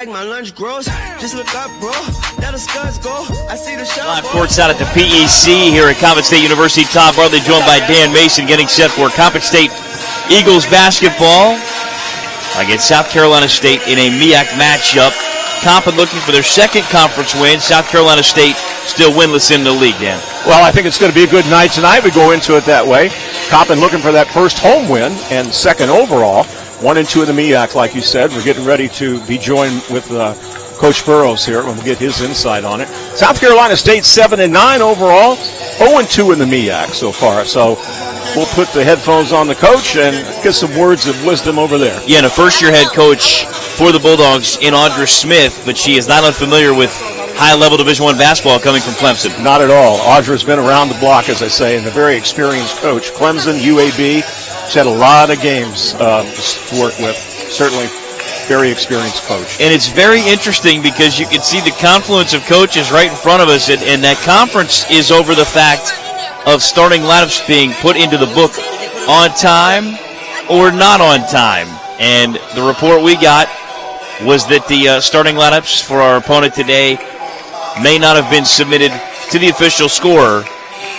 My lunch gross, just look up, bro. Let the studs go. I see the shot. Live courts out at the PEC here at Coppin State University. Tom Bartley joined by Dan Mason, getting set for Coppin State Eagles basketball against South Carolina State in a MEAC matchup. Coppin looking for their second conference win. South Carolina State still winless in the league, Dan. Well, I think it's going to be a good night tonight. We go into it that way. Coppin looking for that first home win and second overall. 1-2 in the MEAC, like you said. We're getting ready to be joined with Coach Burrows here, and we'll get his insight on it. South Carolina State 7-9 overall, 0-2 in the MEAC so far. So we'll put the headphones on the coach and get some words of wisdom over there. Yeah, and a first-year head coach for the Bulldogs in Audra Smith, but she is not unfamiliar with high-level Division I basketball coming from Clemson. Not at all. Audra's been around the block, as I say, and a very experienced coach. Clemson, UAB. She's had a lot of games to work with. Certainly very experienced coach. And it's very interesting because you can see the confluence of coaches right in front of us, and that conference is over the fact of starting lineups being put into the book on time or not on time. And the report we got was that the starting lineups for our opponent today may not have been submitted to the official scorer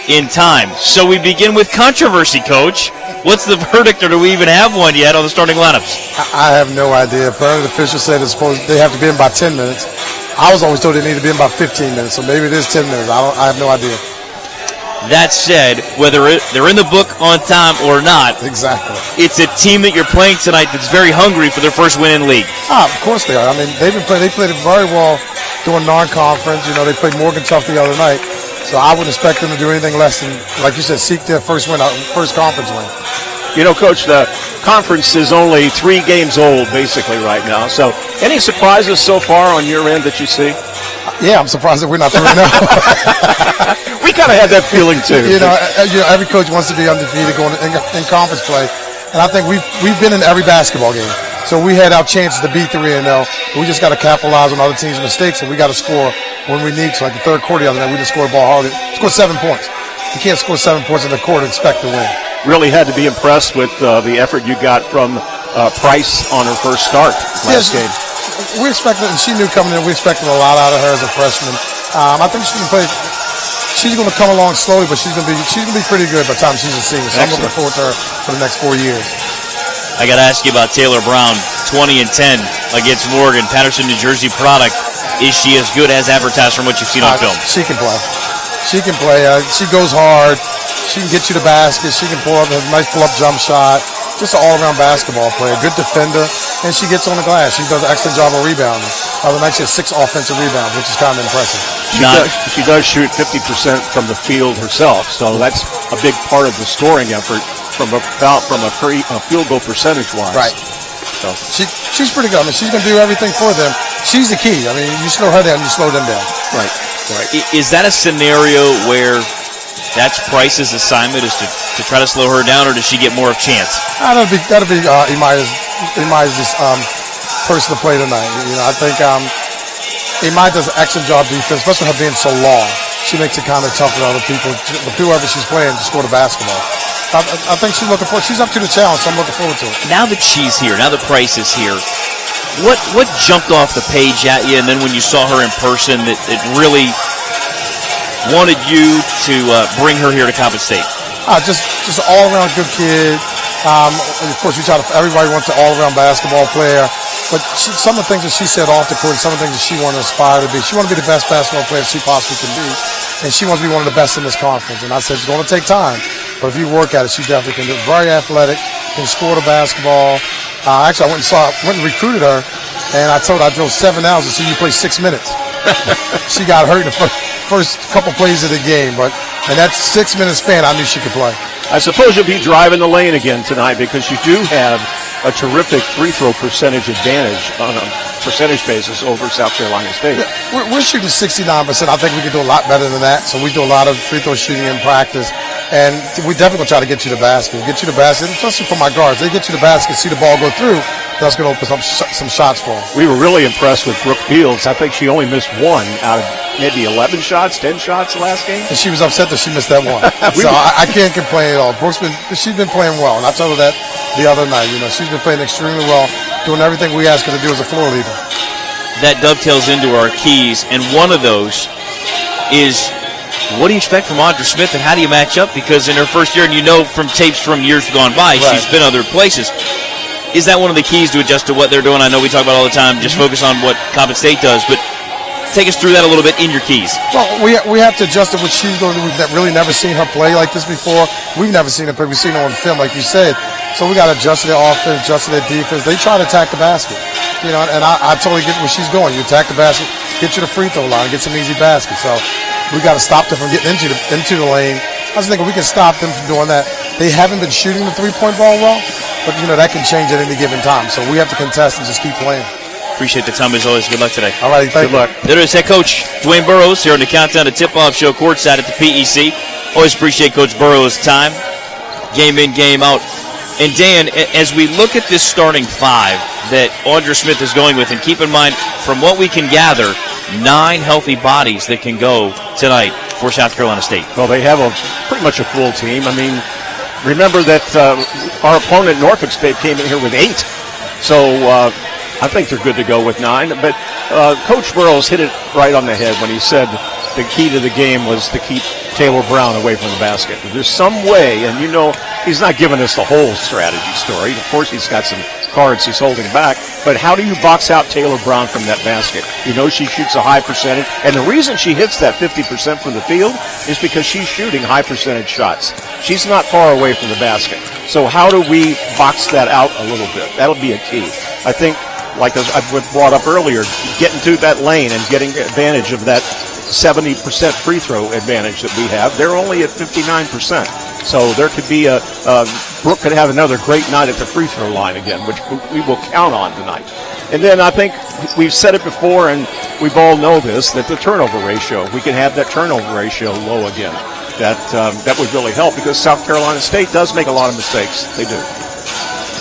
in time. So we begin with controversy, Coach. What's the verdict, or do we even have one yet on the starting lineups? I have no idea. Apparently the official said they have to be in by 10 minutes. I was always told they need to be in by 15 minutes, so maybe it is 10 minutes. I have no idea. That said, whether they're in the book on time or not, exactly, it's a team that you're playing tonight that's very hungry for their first win in league. Of course they are. I mean, they played it very well doing non-conference. You know, they played Morgan tough the other night. So I wouldn't expect them to do anything less than, like you said, seek their first win, first conference win. You know, Coach, the conference is only 3 games old, basically, right now. So any surprises so far on your end that you see? Yeah, I'm surprised that we're not 3-0. We kind of had that feeling, too. You know, every coach wants to be undefeated going in conference play. And I think we've been in every basketball game. So we had our chances to be 3-0. We just got to capitalize on other teams' mistakes, and we got to score when we need to. Like the third quarter the other night, we just scored a ball hard. Scored 7 points. You can't score 7 points in the quarter and expect to win. Really had to be impressed with the effort you got from Price on her first start last game. We expected, and she knew coming in, we expected a lot out of her as a freshman. I think she can play. She's going to come along slowly, but she's going to be pretty good by the time she's a senior. So I'm looking forward to her for the next 4 years. I got to ask you about Taylor Brown, 20-10 against Morgan, Patterson, New Jersey product. Is she as good as advertised from what you've seen on film? She can play. She can play. She goes hard. She can get you the basket. She can pull up, has a nice pull-up jump shot. Just an all-around basketball player. Good defender, and she gets on the glass. She does an excellent job of rebounding. Other night she has 6 offensive rebounds, which is kind of impressive. She does shoot 50% from the field herself, so that's a big part of the scoring effort from a field goal percentage-wise. Right. So she's pretty good. I mean, she's going to do everything for them. She's the key. I mean, you slow her down, you slow them down. Right. Is that a scenario where that's Price's assignment, is to try to slow her down, or does she get more of a chance? That'll be Imaya's person to play tonight. You know, I think Imaya does an excellent job defense, especially her being so long. She makes it kind of tough for other people, whoever she's playing, to score the basketball. I think she's looking for. She's up to the challenge, so I'm looking forward to it. Now that she's here, now that Price is here, what jumped off the page at you, and then when you saw her in person, that it really wanted you to bring her here to Coppin State? Just an all-around good kid. Of course, everybody wants an all-around basketball player. But some of the things that she said off the court, some of the things that she wanted to aspire to be, she wanted to be the best basketball player she possibly can be. And she wants to be one of the best in this conference. And I said, it's going to take time. But if you work at it, she definitely can do it. Very athletic, can score the basketball. Actually, I went and recruited her. And I told her I drove 7 hours to see you play 6 minutes. She got hurt in the first couple plays of the game. But in that 6-minute span, I knew she could play. I suppose you'll be driving the lane again tonight because you do have a terrific free throw percentage advantage on a percentage basis over South Carolina State. Yeah, we're shooting 69%. I think we can do a lot better than that. So we do a lot of free throw shooting in practice. And we definitely going to try to get you the basket. Especially for my guards. They get you the basket, see the ball go through. That's going to open up some shots for them. We were really impressed with Brooke Fields. I think she only missed 1 out of maybe 11 shots, 10 shots last game. And she was upset that she missed that one. So I can't complain at all. She's been playing well, and I told her that the other night. You know, she's been playing extremely well, doing everything we ask her to do as a floor leader. that dovetails into our keys, and one of those is, what do you expect from Audra Smith, and how do you match up? Because in her first year, and you know from tapes from years gone by, she's been other places. Is that one of the keys to adjust to what they're doing? I know we talk about all the time, just focus on what Coppin State does, but take us through that a little bit in your keys. Well, we have to adjust to what she's going to do. We've really never seen her play like this before. We've never seen her play. We've seen her on film, like you said. So we got to adjust to their offense, adjust to their defense. They try to attack the basket. You know, and I totally get where she's going. You attack the basket, get you the free throw line, get some easy baskets. So we got to stop them from getting into the lane. I was thinking we can stop them from doing that. They haven't been shooting the three-point ball well, but, you know, that can change at any given time. So we have to contest and just keep playing. Appreciate the time as always. Good luck today. All right, thank you. Good luck. There is head coach Dwayne Burrows here on the Countdown to Tip-Off Show courtside at the PEC. Always appreciate Coach Burrows' time, game in, game out. And Dan, as we look at this starting five that Audra Smith is going with, and keep in mind, from what we can gather, 9 healthy bodies that can go tonight for South Carolina State. Well, they have pretty much a full team. I mean, remember that our opponent, Norfolk State, came in here with 8. So I think they're good to go with 9. But Coach Burrows hit it right on the head when he said the key to the game was to keep Taylor Brown away from the basket. There's some way, and you know he's not giving us the whole strategy story. Of course, he's got some cards he's holding back. But how do you box out Taylor Brown from that basket? You know she shoots a high percentage. And the reason she hits that 50% from the field is because she's shooting high percentage shots. She's not far away from the basket. So how do we box that out a little bit? That'll be a key. I think, like I brought up earlier, getting to that lane and getting advantage of that 70% free throw advantage that we have. They're only at 59%. So there could be Brooke could have another great night at the free throw line again, which we will count on tonight. And then I think we've said it before, and we all know this, that the turnover ratio, we can have that turnover ratio low again. That would really help, because South Carolina State does make a lot of mistakes. They do.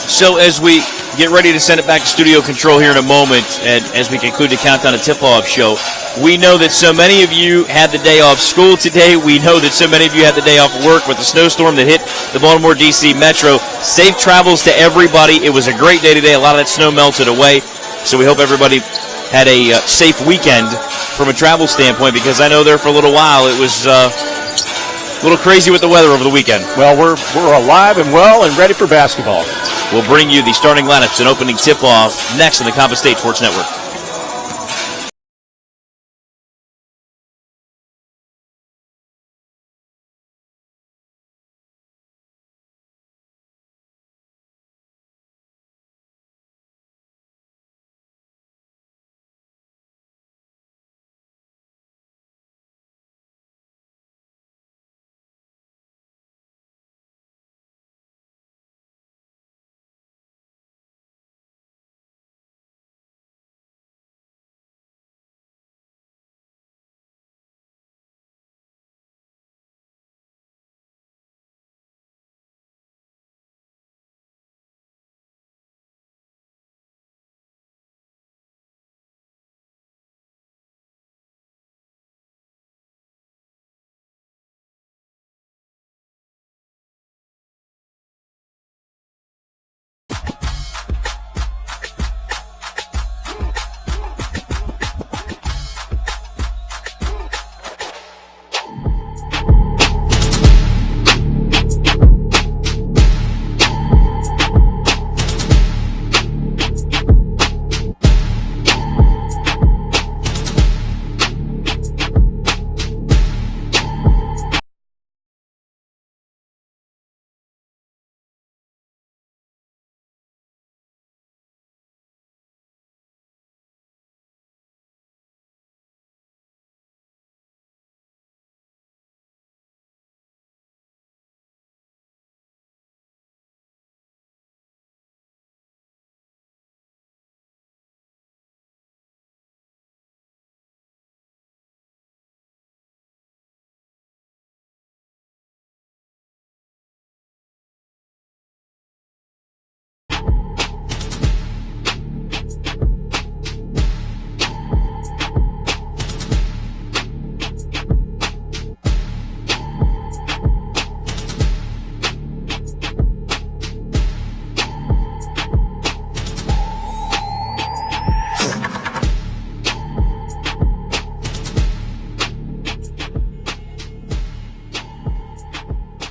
So as we get ready to send it back to studio control here in a moment, and as we conclude the Countdown to Tip-Off Show, we know that so many of you had the day off school today. We know that so many of you had the day off work with the snowstorm that hit the Baltimore, D.C. metro. Safe travels to everybody. It was a great day today. A lot of that snow melted away. So we hope everybody had a safe weekend from a travel standpoint, because I know there for a little while it was a little crazy with the weather over the weekend. Well, we're alive and well and ready for basketball. We'll bring you the starting lineups and opening tip-off next on the Coppin State Sports Network.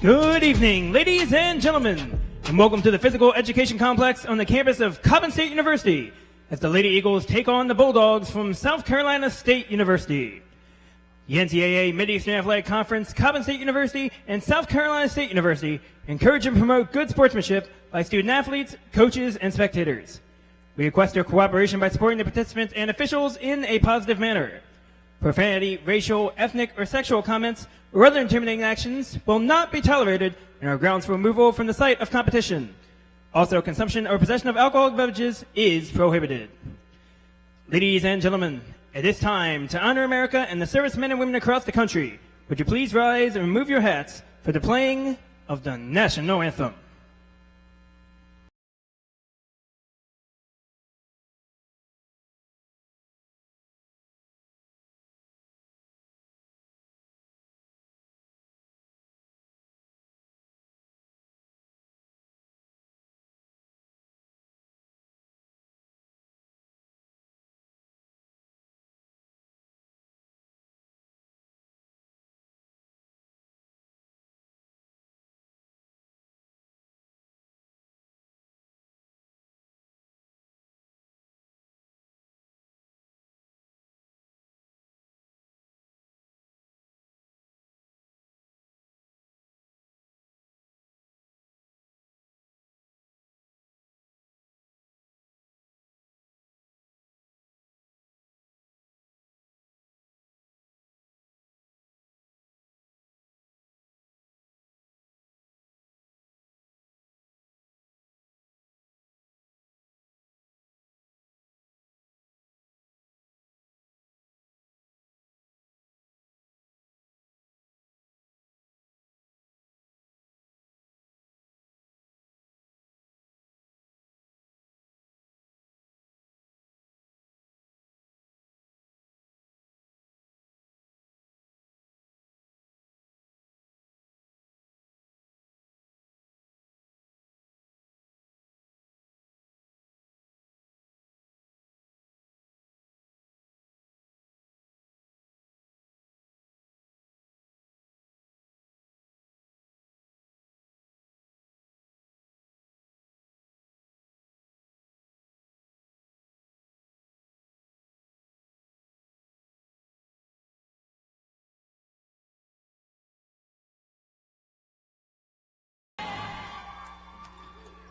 Good evening, ladies and gentlemen, and welcome to the Physical Education Complex on the campus of Coppin State University as the Lady Eagles take on the Bulldogs from South Carolina State University. The NCAA Mid-Eastern Athletic Conference, Coppin State University, and South Carolina State University encourage and promote good sportsmanship by student athletes, coaches, and spectators. We request your cooperation by supporting the participants and officials in a positive manner. Profanity, racial, ethnic, or sexual comments or other intimidating actions will not be tolerated and are grounds for removal from the site of competition. Also, consumption or possession of alcoholic beverages is prohibited. Ladies and gentlemen, it is time to honor America and the servicemen and women across the country. Would you please rise and remove your hats for the playing of the national anthem?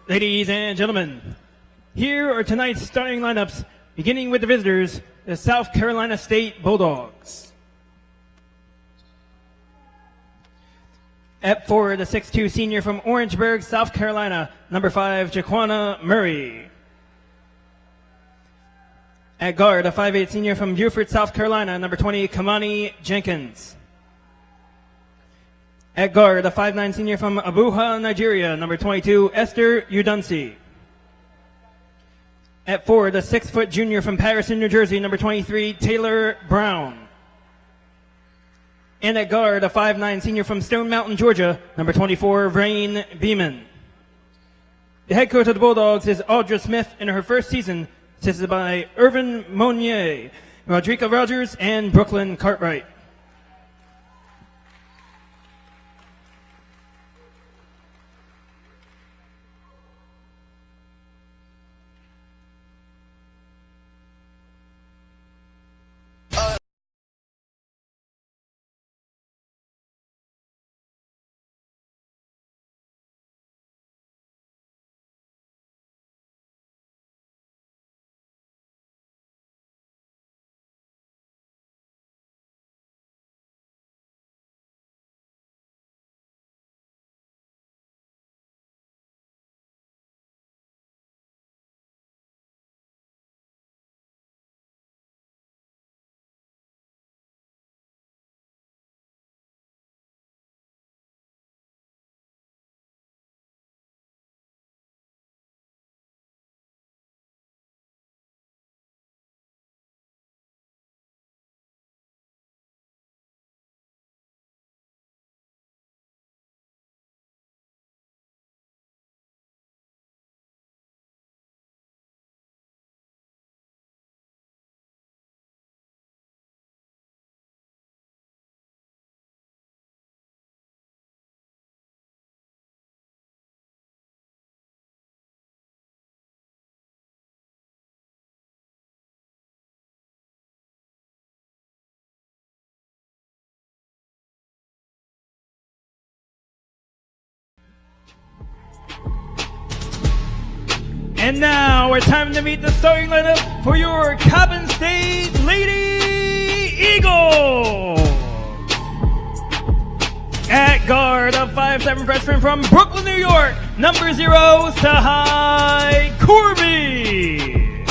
Ladies and gentlemen, here are tonight's starting lineups, beginning with the visitors, the South Carolina State Bulldogs. At forward, the 6'2 senior from Orangeburg, South Carolina, number 5, Jaquana Murray. At guard, a 5'8 senior from Beaufort, South Carolina, number 20, Kamani Jenkins. At guard, a 5'9 senior from Abuja, Nigeria, number 22, Esther Udunsi. At forward, a 6' junior from Patterson, New Jersey, number 23, Taylor Brown. And at guard, a 5'9 senior from Stone Mountain, Georgia, number 24, Rain Beeman. The head coach of the Bulldogs is Audra Smith in her first season, assisted by Irvin Monier, Rodrika Rogers, and Brooklyn Cartwright. And now it's time to meet the starting lineup for your Coppin State Lady Eagles. At guard, a 5'7" freshman from Brooklyn, New York, number 0, Sahai Corby.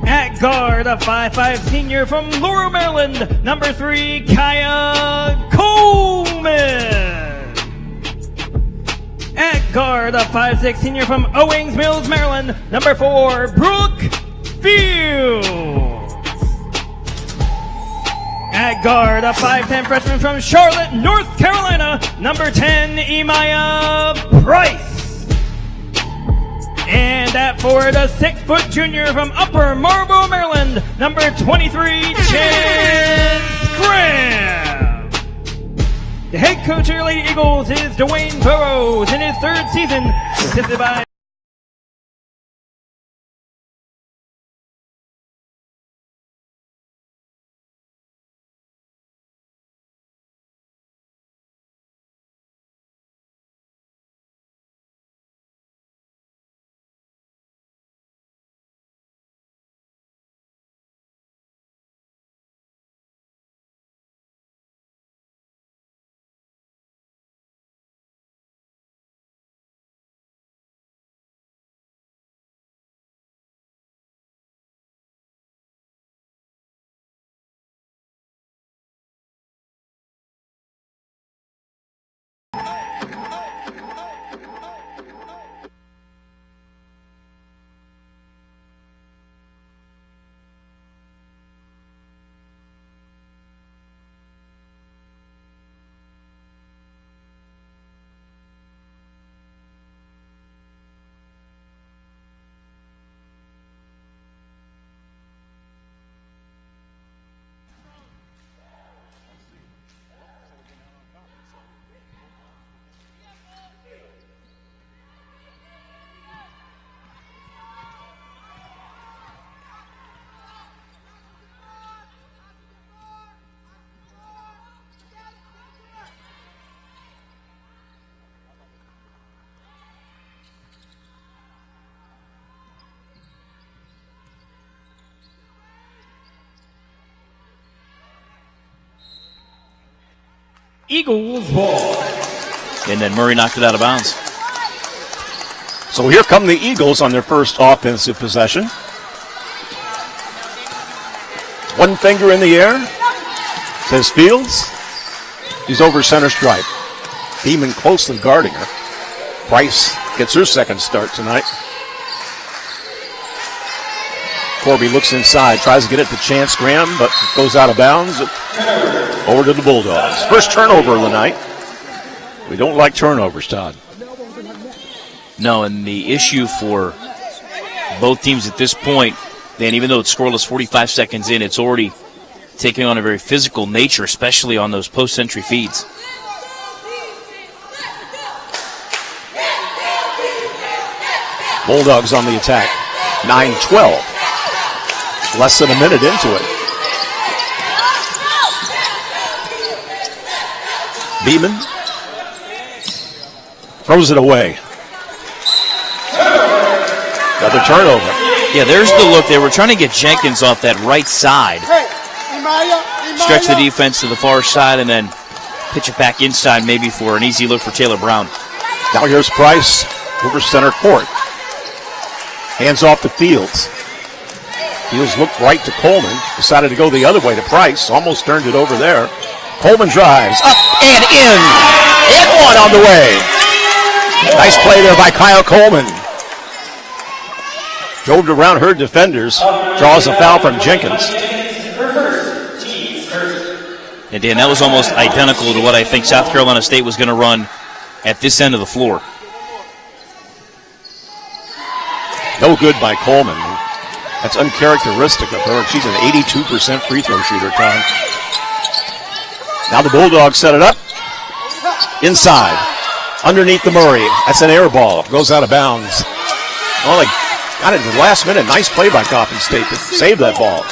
At guard, a 5'5" senior from Laurel, Maryland, number 3, Kaya Coleman. At guard, a 5'6" senior from Owings Mills, Maryland, number 4, Brooke Fields. At guard, a 5'10" freshman from Charlotte, North Carolina, number 10, Emaya Price. And at forward, a 6-foot junior from Upper Marlboro, Maryland, number 23, Chance Graham. The head coach of your Lady Eagles is Dwayne Burrows in his 3rd season, assisted by Eagles ball. And then Murray knocked it out of bounds. So here come the Eagles on their first offensive possession. One finger in the air, says Fields. He's over center stripe. Beeman closely guarding her. Price gets her second start tonight. Corby looks inside, tries to get it to Chance Graham, but goes out of bounds. Over to the Bulldogs. First turnover of the night. We don't like turnovers, Todd. No, and the issue for both teams at this point, then even though it's scoreless 45 seconds in, it's already taking on a very physical nature, especially on those post-entry feeds. Bulldogs on the attack. 9-12. Less than a minute into it. Beeman throws it away. Another turnover. Yeah, there's the look. They were trying to get Jenkins off that right side. Stretch the defense to the far side and then pitch it back inside maybe for an easy look for Taylor Brown. Now here's Price over center court. Hands off to Fields. Fields looked right to Coleman. Decided to go the other way to Price. Almost turned it over there. Coleman drives up and in. And one on the way. Nice play there by Kyle Coleman. Drove around her defenders. Draws a foul from Jenkins. And Dan, that was almost identical to what I think South Carolina State was going to run at this end of the floor. No good by Coleman. That's uncharacteristic of her. She's an 82% free throw shooter, Tom. Now the Bulldogs set it up. Inside. Underneath the Murray. That's an air ball. Goes out of bounds. Oh, they got it in the last minute. Nice play by Coppin State to save that ball.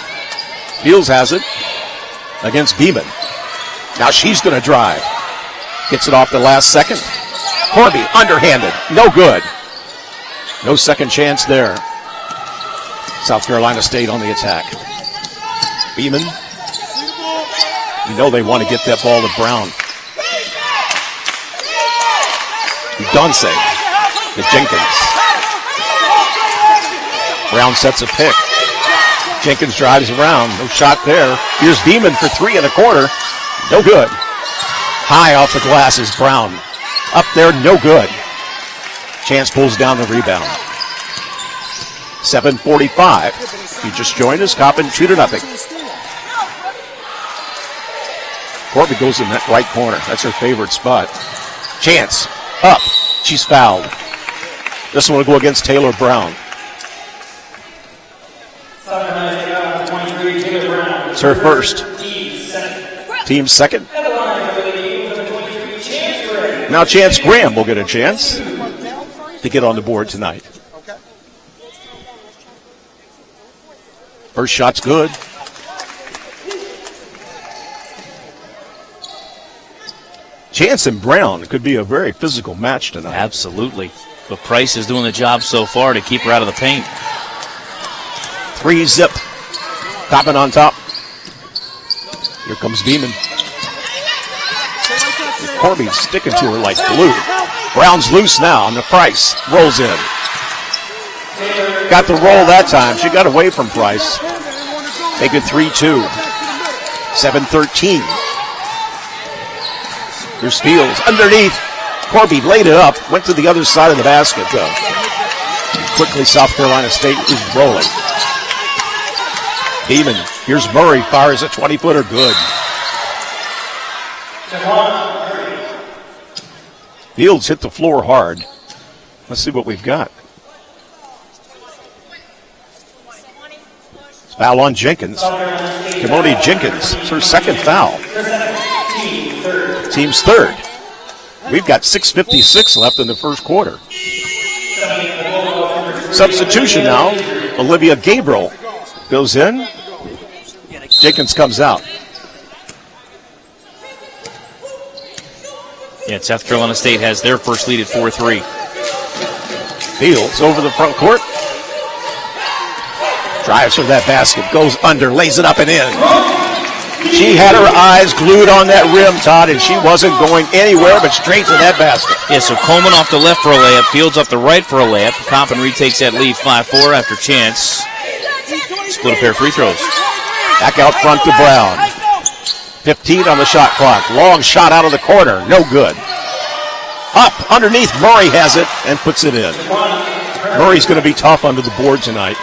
Fields has it against Beeman. Now she's going to drive. Gets it off the last second. Corby, underhanded. No good. No second chance there. South Carolina State on the attack. Beeman. You know they want to get that ball to Brown. Dunce to Jenkins. Brown sets a pick. Jenkins drives around. No shot there. Here's Beeman for three in the corner. No good. High off the glass is Brown. Up there, no good. Chance pulls down the rebound. 7:45. You just joined us. Coppin 2-0. Corby goes in that right corner. That's her favorite spot. Chance. Up. She's fouled. This one will go against Taylor Brown. It's her first. Team's second. Now Chance Graham will get a chance to get on the board tonight. First shot's good. Chance and Brown could be a very physical match tonight. Absolutely. But Price is doing the job so far to keep her out of the paint. 3-zip. Coppin on top. Here comes Beeman. Corby's sticking to her like glue. Brown's loose now on the Price. Rolls in. Got the roll that time. She got away from Price. Make it 3-2. 7-13. Here's Fields underneath. Corby laid it up. Went to the other side of the basket, though. Quickly, South Carolina State is rolling. Beeman. Here's Murray. Fires a 20-footer. Good. Fields hit the floor hard. Let's see what we've got. Foul on Jenkins. Kimoni Jenkins. It's her second foul. Team's third. We've got 6:56 left in the first quarter. Substitution now. Olivia Gabriel goes in. Jenkins comes out. Yeah, South Carolina State has their first lead at 4-3. Fields over the front court. Drives for that basket. Goes under. Lays it up and in. She had her eyes glued on that rim, Todd, and she wasn't going anywhere but straight to that basket. Yeah, so Coleman off the left for a layup. Fields off the right for a layup. Coppin retakes that lead 5-4 after Chance. Split a pair of free throws. Back out front to Brown. 15 on the shot clock. Long shot out of the corner. No good. Up underneath. Murray has it and puts it in. Murray's going to be tough under the board tonight.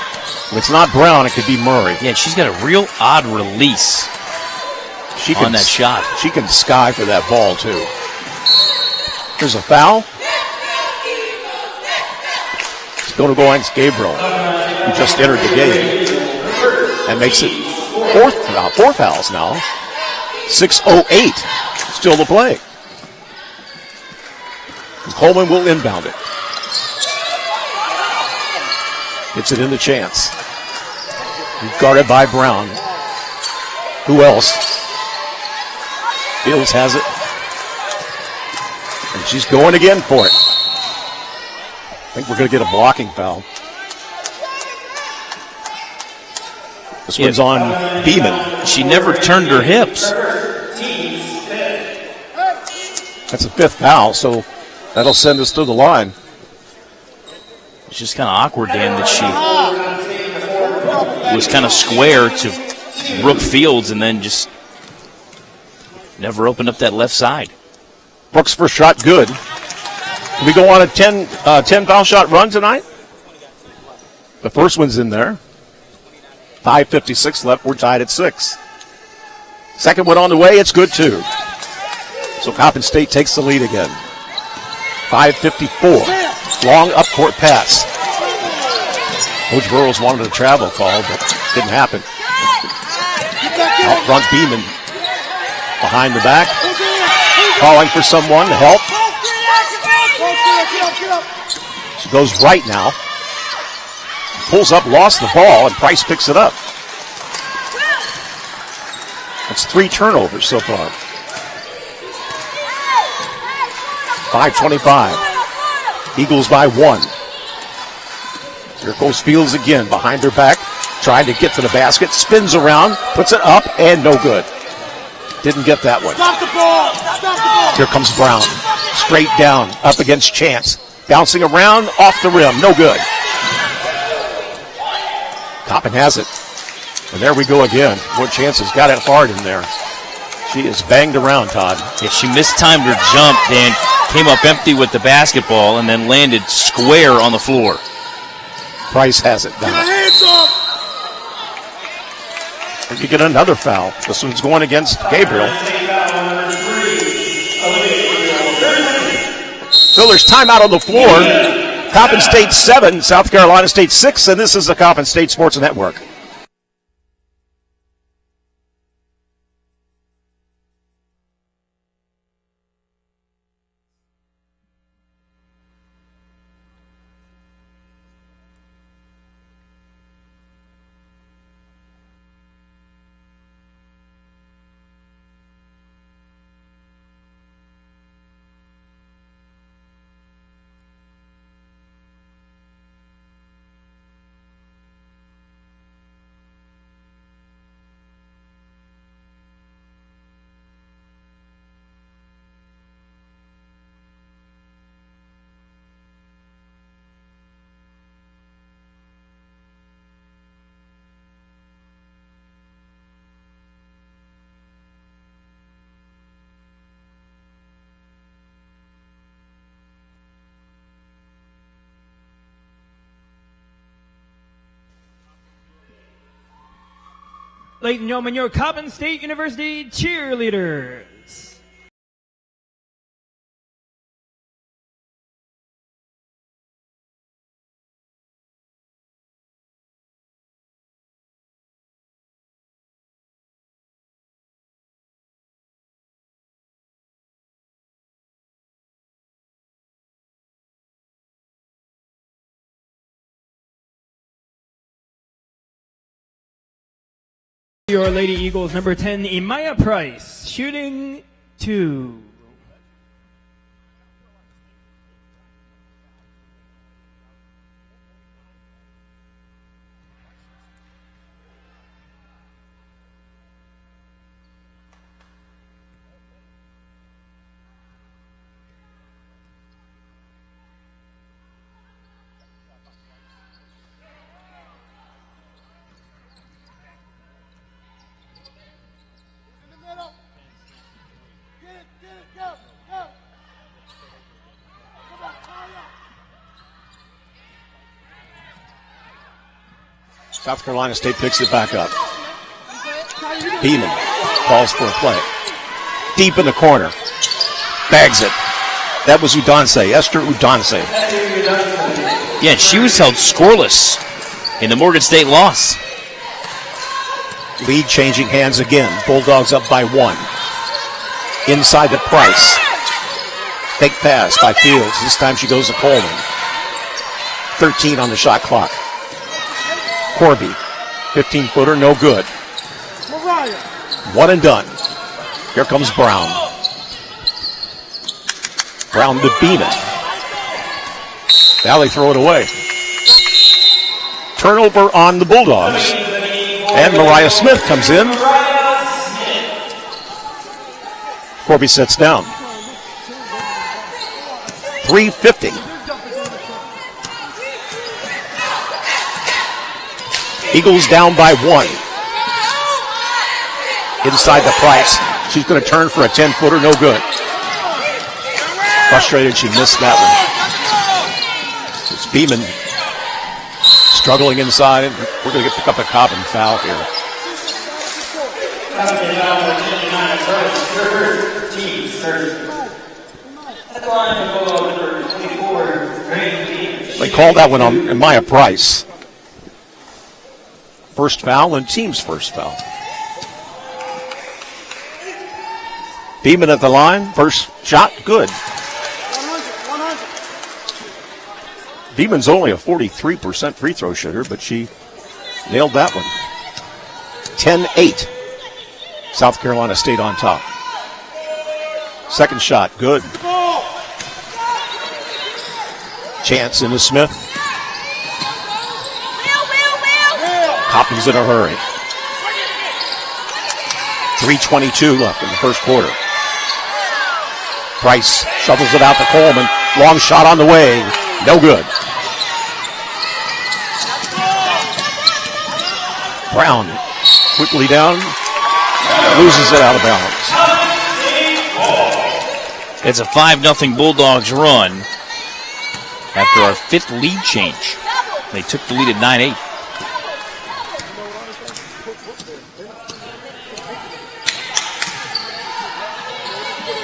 If it's not Brown, it could be Murray. Yeah, she's got a real odd release on that shot. She can sky for that ball, too. There's a foul. It's going to go against Gabriel, who just entered the game. And makes it four fouls now. 6:08 still to play. And Coleman will inbound it. Gets it in the Chance. Guarded by Brown. Who else? Fields has it. And she's going again for it. I think we're going to get a blocking foul. This one's on Beeman. She never turned her hips. That's a fifth foul, so that'll send us to the line. It's just kind of awkward, Dan, that she was kind of square to Brooke Fields and then just never opened up that left side. Brooks' first shot good. Can we go on a 10 foul shot run tonight? The first one's in there. 5:56 left. We're tied at 6. Second one on the way. It's good, too. So Coppin State takes the lead again. 5:54. Long up-court pass. Coach Burrows wanted a travel call, but didn't happen. Out front, Beeman. Behind the back. Calling for someone to help. She goes right now. Pulls up, lost the ball, and Price picks it up. That's 3 turnovers so far. 5:25. Eagles by 1. Here goes Fields again, behind her back, trying to get to the basket, spins around, puts it up, and no good. Didn't get that one. Stop the ball! Stop the ball! Here comes Brown, straight down, up against Chance. Bouncing around, off the rim, no good. Toppin has it. And there we go again. More Chance's got it hard in there. She is banged around, Todd. Yeah, she mistimed her jump, Dan. Came up empty with the basketball and then landed square on the floor. Price has it Get down. her hands up! And you get another foul. This one's going against Gabriel. So there's timeout on the floor. Coppin State 7, South Carolina State 6, and this is the Coppin State Sports Network. Ladies and gentlemen, your Coppin State University cheerleaders. Your Lady Eagles, number 10, Imaya Price, shooting 2. South Carolina State picks it back up. Beeman calls for a play. Deep in the corner. Bags it. That was Udanse, Esther Udanse. Yeah, and she was held scoreless in the Morgan State loss. Lead changing hands again. Bulldogs up by 1. Inside to Price. Fake pass by Fields. This time she goes to Coleman. 13 on the shot clock. Corby, 15-footer, no good. One and done. Here comes Brown. Brown to Beeman. Now they throw it away. Turnover on the Bulldogs. And Mariah Smith comes in. Corby sits down. 3:50. Eagles down by 1. Inside the Price. She's going to turn for a 10-footer, no good. Frustrated she missed that one. It's Beeman struggling inside. We're going to pick up a Coppin foul here. They called that one on Maya Price. First foul and team's first foul. Beeman at the line. First shot, good. 100. Beeman's only a 43% free throw shooter, but she nailed that one. 10-8. South Carolina State on top. Second shot, good. Chance into Smith. Coppin's in a hurry. 3:22 left in the first quarter. Price shovels it out to Coleman. Long shot on the way. No good. Brown quickly down. Loses it out of bounds. It's a 5-0 Bulldogs run after our 5th lead change. They took the lead at 9-8.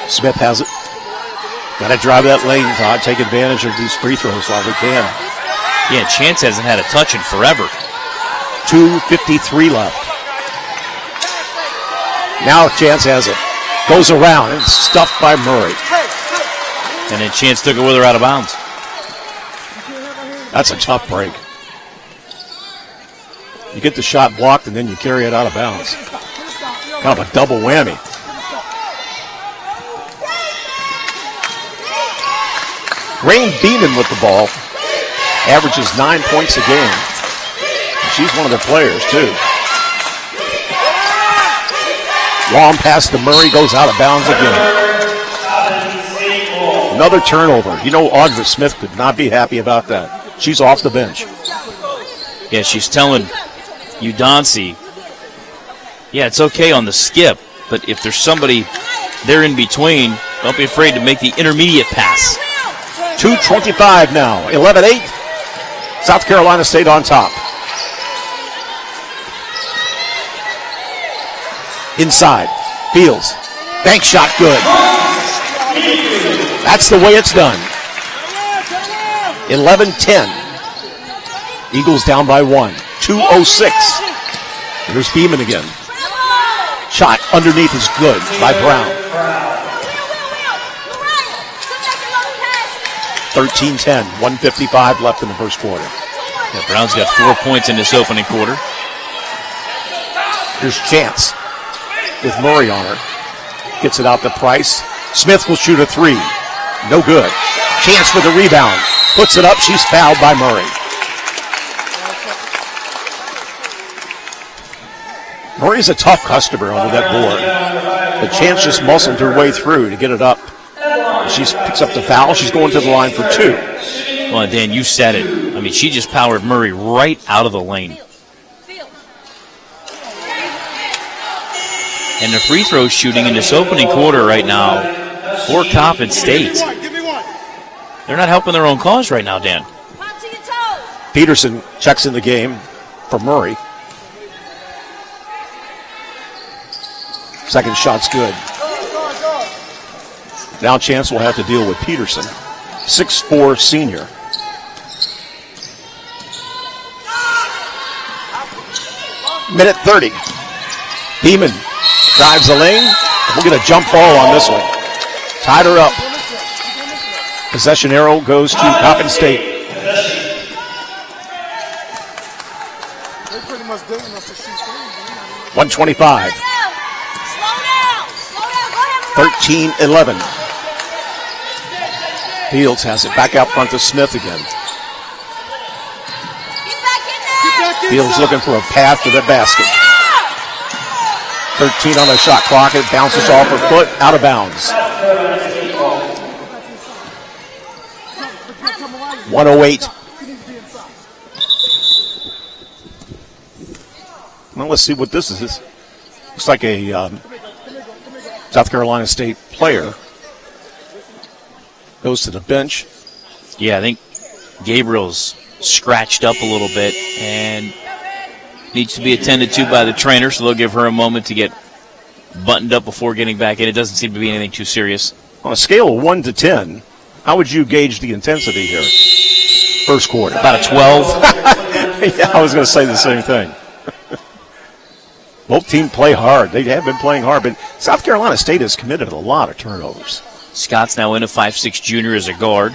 Smith has it. Got to drive that lane, Todd. Take advantage of these free throws while we can. Yeah, Chance hasn't had a touch in forever. 2:53 left. Now Chance has it. Goes around and stuffed by Murray. And then Chance took it with her out of bounds. That's a tough break. You get the shot blocked and then you carry it out of bounds. Kind of a double whammy. Rain Beeman with the ball. Averages 9 points a game. She's one of their players, too. Long pass to Murray, goes out of bounds again. Another turnover. You know, Audra Smith could not be happy about that. She's off the bench. Yeah, she's telling Udonsi, yeah, it's okay on the skip, but if there's somebody there in between, don't be afraid to make the intermediate pass. 2:25 now. 11-8. South Carolina State on top. Inside. Fields. Bank shot good. That's the way it's done. 11-10. Eagles down by 1. 2:06. Here's Beeman again. Shot underneath is good by Brown. 13-10. 1:55 left in the first quarter. Yeah, Brown's got 4 points in this opening quarter. Here's Chance with Murray on her. Gets it out to Price. Smith will shoot a three. No good. Chance for the rebound. Puts it up. She's fouled by Murray. Murray's a tough customer under that board. But Chance just muscled her way through to get it up. She picks up the foul. She's going to the line for 2. Well, Dan, you said it. I mean, she just powered Murray right out of the lane. And the free throw shooting in this opening quarter right now for Coppin State. They're not helping their own cause right now, Dan. Peterson checks in the game for Murray. Second shot's good. Now Chance will have to deal with Peterson. 6'4" senior. Minute 30. Beeman drives the lane. We'll get a jump ball on this one. Tied her up. Possession arrow goes to Coppin State. They pretty much dating us to shoot 125. 13-11. Fields has it back out front to Smith again. Fields looking for a path to the basket. 13 on the shot clock. It bounces off her foot, out of bounds. 108. Well, let's see what this is. Looks like a South Carolina State player. Goes to the bench. Yeah, I think Gabriel's scratched up a little bit and needs to be attended to by the trainer, so they'll give her a moment to get buttoned up before getting back in. It doesn't seem to be anything too serious. On a scale of 1 to 10, how would you gauge the intensity here? First quarter. About a 12. Yeah, I was going to say the same thing. Both teams play hard. They have been playing hard, but South Carolina State has committed a lot of turnovers. Scott's now in, a 5'6" junior as a guard.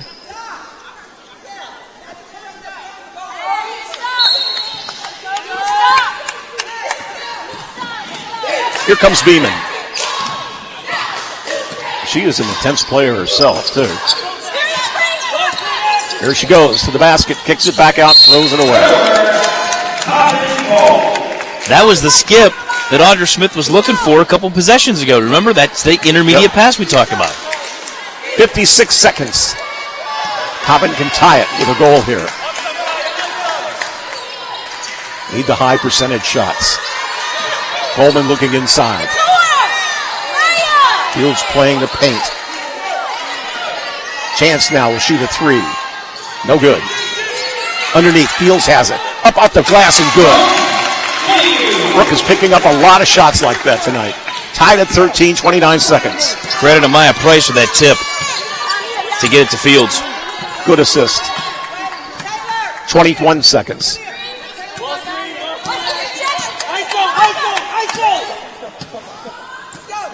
Here comes Beeman. She is an intense player herself, too. Here she goes to the basket, kicks it back out, throws it away. That was the skip that Audra Smith was looking for a couple possessions ago. Remember that state intermediate pass we talked about? 56 seconds. Coppin can tie it with a goal here. Need the high percentage shots. Coleman looking inside. Fields playing the paint. Chance now will shoot a three. No good. Underneath, Fields has it. Up off the glass and good. Brooke is picking up a lot of shots like that tonight. Tied at 13, 29 seconds. Credit to Maya Price for that tip to get it to Fields. Good assist. 21 seconds.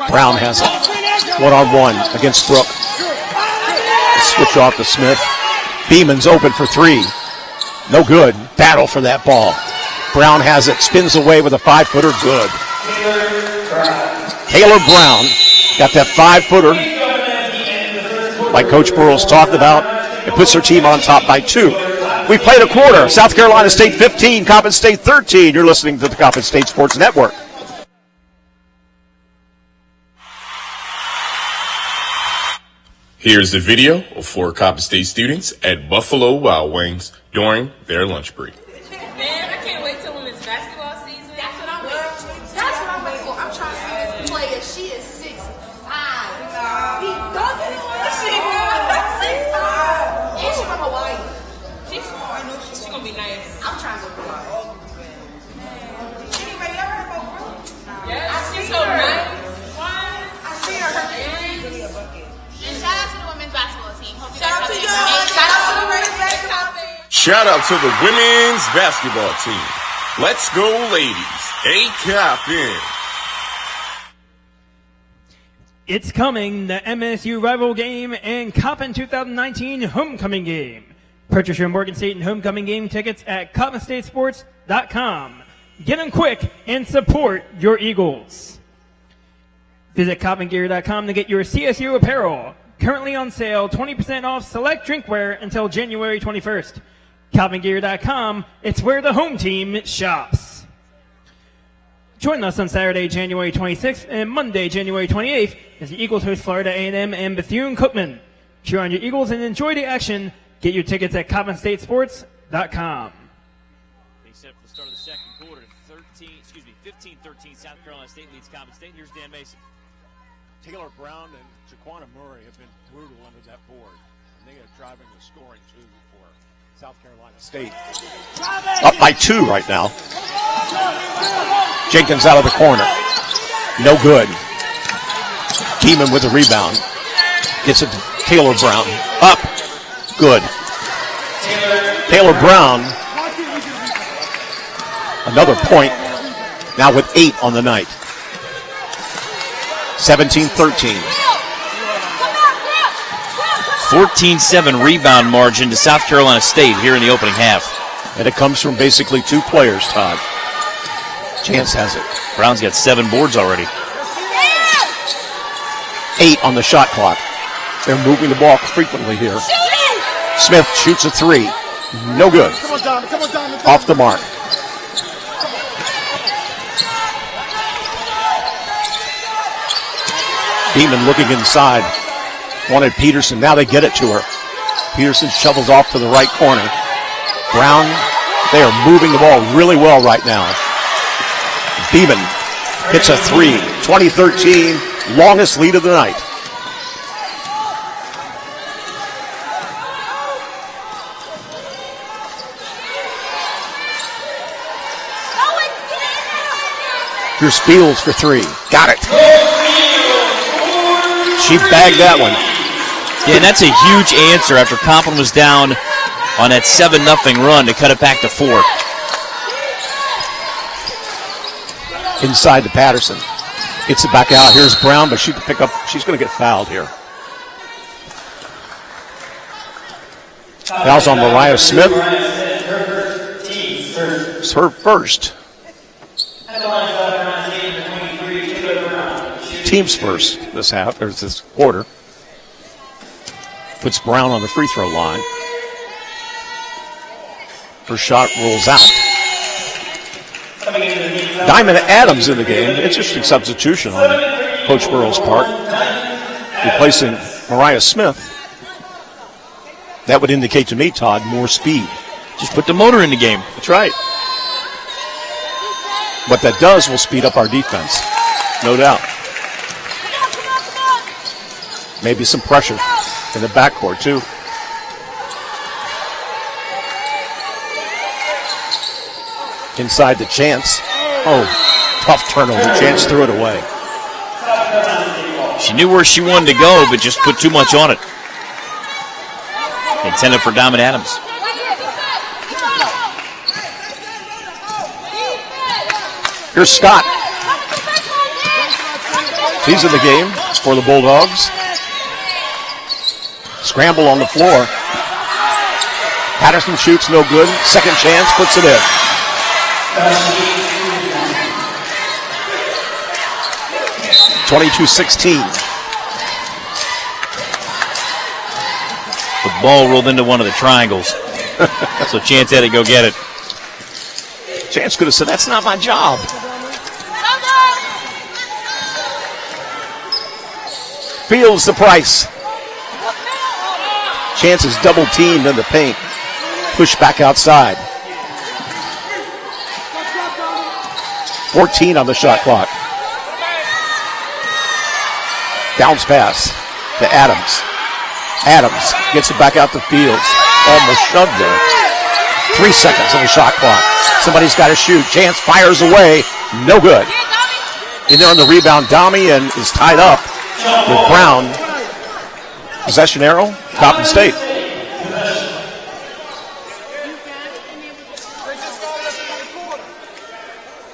Brown has it. One-on-one against Brooke. Switch off to Smith. Beeman's open for three. No good. Battle for that ball. Brown has it. Spins away with a 5-footer. Good. Taylor Brown got that 5-footer. Like Coach Burrows talked about, it puts her team on top by 2. We played a quarter. South Carolina State 15, Coppin State 13. You're listening to the Coppin State Sports Network. Here's the video of 4 Coppin State students at Buffalo Wild Wings during their lunch break. Man, I can't wait till women's basketball season. That's what I'm waiting for. That's what I'm waiting for. I'm trying to see this player. She is 6'5". He doesn't want to see her. 6'5". And she's from Hawaii. She's gonna be nice. I'm trying to go Hawaii. Anyway, you ever heard about Brooke? Yeah, she's so nice. I see her. Her earrings. And shout out to the women's basketball team. Hope you guys have a good night. Shout out to the women's basketball team. Shout out to the women's basketball team. Let's go, ladies. Hey, Coppin. It's coming, the MSU rival game and Coppin 2019 homecoming game. Purchase your Morgan State and homecoming game tickets at CoppinStateSports.com. Get them quick and support your Eagles. Visit CoppinGear.com to get your CSU apparel. Currently on sale, 20% off select drinkware until January 21st. CoppinGear.com, it's where the home team shops. Join us on Saturday, January 26th and Monday, January 28th as the Eagles host Florida A&M and Bethune-Cookman. Cheer on your Eagles and enjoy the action. Get your tickets at CoppinStateSports.com. They set up for the start of the second quarter. 15-13 South Carolina State leads Coppin State. Here's Dan Mason. Taylor Brown and Jaquana Murray have been brutal under that board. And they are driving the scoring, too, for South Carolina State. Up by 2 right now. Jenkins out of the corner. No good. Beeman with the rebound. Gets it to Taylor Brown. Up. Good. Taylor Brown. Another point. Now with 8 on the night. 17-13. 14-7 rebound margin to South Carolina State here in the opening half. And it comes from basically 2 players, Todd. Chance has it. Brown's got 7 boards already. 8 on the shot clock. They're moving the ball frequently here. Smith shoots a 3. No good. Off the mark. Beeman looking inside. Wanted Peterson. Now they get it to her. Peterson shovels off to the right corner. Brown, they are moving the ball really well right now. Beeman hits a 3. 2013, longest lead of the night. Here's Fields for 3. Got it. She bagged that one. Yeah, and that's a huge answer after Coppin was down on that 7-0 run to cut it back to 4. Inside to Patterson. Gets it back out. Here's Brown, but she can pick up. She's going to get fouled here. Fouls on Mariah Smith. It's her first. Team's first this half, or this quarter. Puts Brown on the free throw line. Her shot rolls out. Diamond Adams in the game. Interesting substitution on Coach Burrow's part, replacing Mariah Smith. That would indicate to me, Todd, more speed. Just put the motor in the game. That's right. What that does will speed up our defense, no doubt. Maybe some pressure in the backcourt, too. Inside the Chance. Oh, tough turnover. Chance threw it away. She knew where she wanted to go, but just put too much on it. Intended for Diamond Adams. Here's Scott. He's in the game for the Bulldogs. Scramble on the floor. Patterson shoots, no good. Second chance, puts it in. (22-16). The ball rolled into one of the triangles. So Chance had to go get it. Chance could have said, that's not my job. Fields the Price. Chance is double teamed in the paint. Push back outside. 14 on the shot clock. Bounce pass to Adams. Adams gets it back out to Fields. Almost shoved there. 3 seconds on the shot clock. Somebody's got to shoot. Chance fires away. No good. In there on the rebound, Dami, and is tied up with Brown. Possession arrow, Coppin State.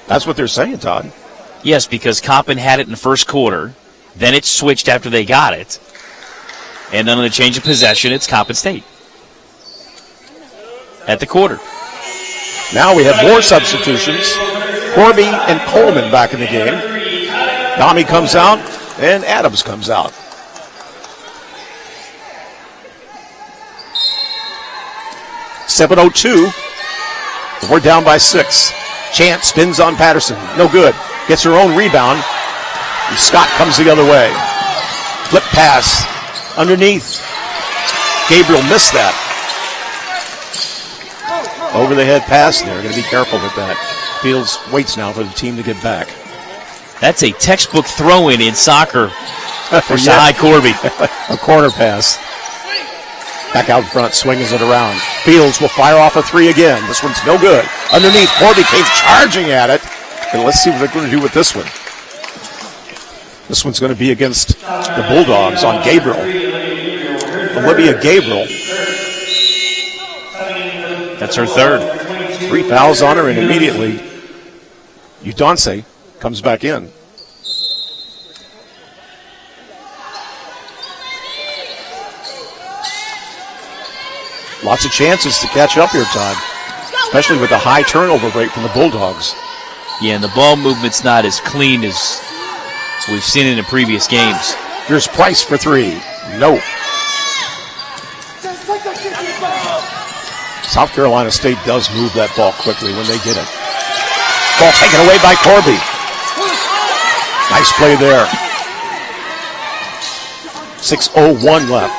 That's what they're saying, Todd. Yes, because Coppin had it in the first quarter. Then it switched after they got it. And then on the change of possession, it's Coppin State. At the quarter. Now we have more substitutions. Corby and Coleman back in the game. Dami comes out, and Adams comes out. .702. We're down by 6. Chance spins on Patterson. No good. Gets her own rebound. And Scott comes the other way. Flip pass. Underneath. Gabriel missed that. Over the head pass there. Going to be careful with that. Fields waits now for the team to get back. That's a textbook throw-in in soccer for Sahai Corby. A corner pass. Back out front, swings it around. Fields will fire off a 3 again. This one's no good. Underneath, Corby came charging at it. And let's see what they're going to do with this one. This one's going to be against the Bulldogs on Gabriel. Olivia Gabriel. That's her third. 3 fouls on her, and immediately Udonce comes back in. Lots of chances to catch up here, Todd, especially with the high turnover rate from the Bulldogs. Yeah, and the ball movement's not as clean as we've seen in the previous games. Here's Price for 3. No. South Carolina State does move that ball quickly when they get it. Ball taken away by Corby. Nice play there. 6:01 left.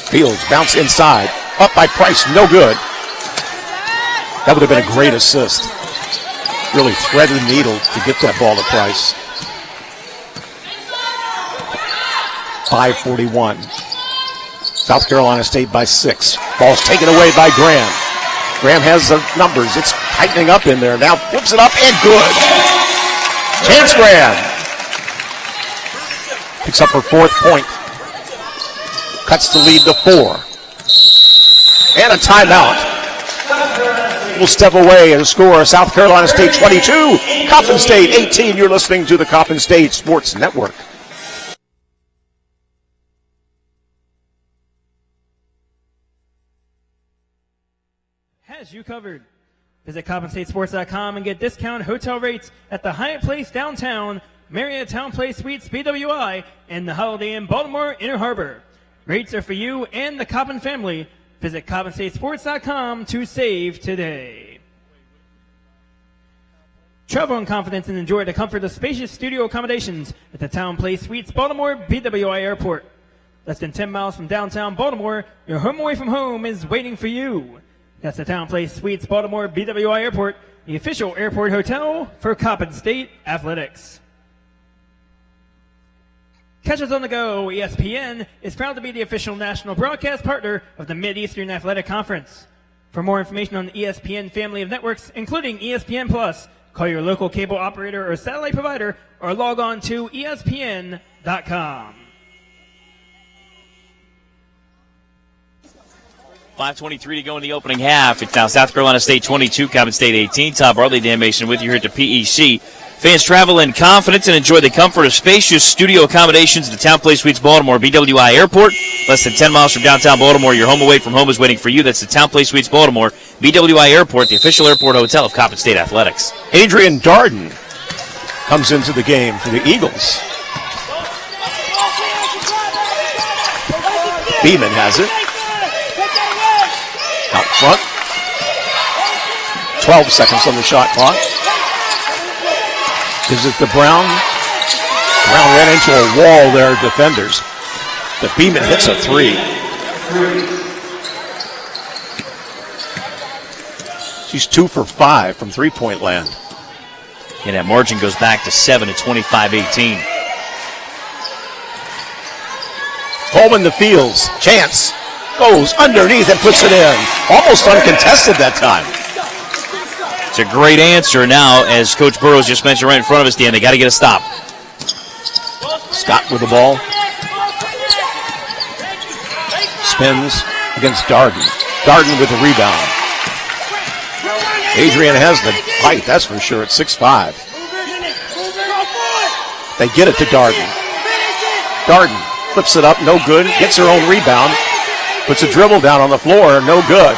Fields bounce inside. Up by Price, no good. That would have been a great assist. Really threaded the needle to get that ball to Price. 5:41. South Carolina State by 6. Ball's taken away by Graham. Graham has the numbers. It's tightening up in there. Now flips it up and good. Chance Graham. Picks up her 4th point. Cuts the lead to 4. And a timeout. We'll step away and score South Carolina State 22, Coppin State 18. You're listening to the Coppin State Sports Network. Has you covered. Visit CoppinStateSports.com and get discount hotel rates at the Hyatt Place downtown, Marriott Town Place Suites BWI, and the Holiday Inn Baltimore Inner Harbor. Rates are for you and the Coppin family. Visit CobbinStateSports.com to save today. Travel in confidence and enjoy the comfort of spacious studio accommodations at the Town Place Suites, Baltimore BWI Airport. Less than 10 miles from downtown Baltimore, your home away from home is waiting for you. That's the Town Place Suites, Baltimore BWI Airport, the official airport hotel for Coppin State Athletics. Catch us on the go. ESPN is proud to be the official national broadcast partner of the Mid-Eastern Athletic Conference. For more information on the ESPN family of networks, including ESPN Plus, call your local cable operator or satellite provider or log on to ESPN.com. 5:23 to go in the opening half. It's now South Carolina State 22, Coppin State 18. Todd Bartley, Dan Mason with you here at the PEC. Fans travel in confidence and enjoy the comfort of spacious studio accommodations at the Town Place Suites, Baltimore BWI Airport. Less than 10 miles from downtown Baltimore, your home away from home is waiting for you. That's the Town Place Suites, Baltimore BWI Airport, the official airport hotel of Coppin State Athletics. Adrian Darden comes into the game for the Eagles. Beeman has it. Out front. 12 seconds on the shot clock. Gives it to Brown. Brown ran into a wall there, defenders. But Beeman hits a three. She's 2 for 5 from three-point land. And that margin goes back to 7 at 25-18. Coleman the fields. Chance goes underneath and puts it in. Almost uncontested that time. It's a great answer now, as Coach Burrows just mentioned right in front of us, Dan. They got to get a stop. Scott with the ball. Spins against Darden. Darden with the rebound. Adrian has the height, that's for sure, at 6'5". They get it to Darden. Darden flips it up, no good. Gets her own rebound. Puts a dribble down on the floor, no good.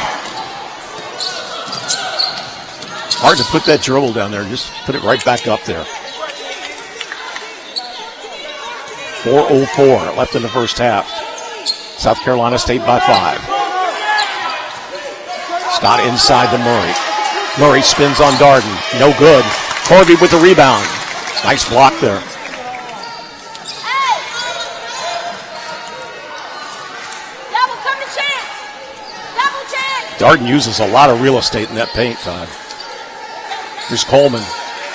Hard to put that dribble down there, just put it right back up there. 4:04 left in the first half. South Carolina State by 5. Scott inside to Murray. Murray spins on Darden, no good. Corby with the rebound. Nice block there. Darden uses a lot of real estate in that paint, Todd. Here's Coleman.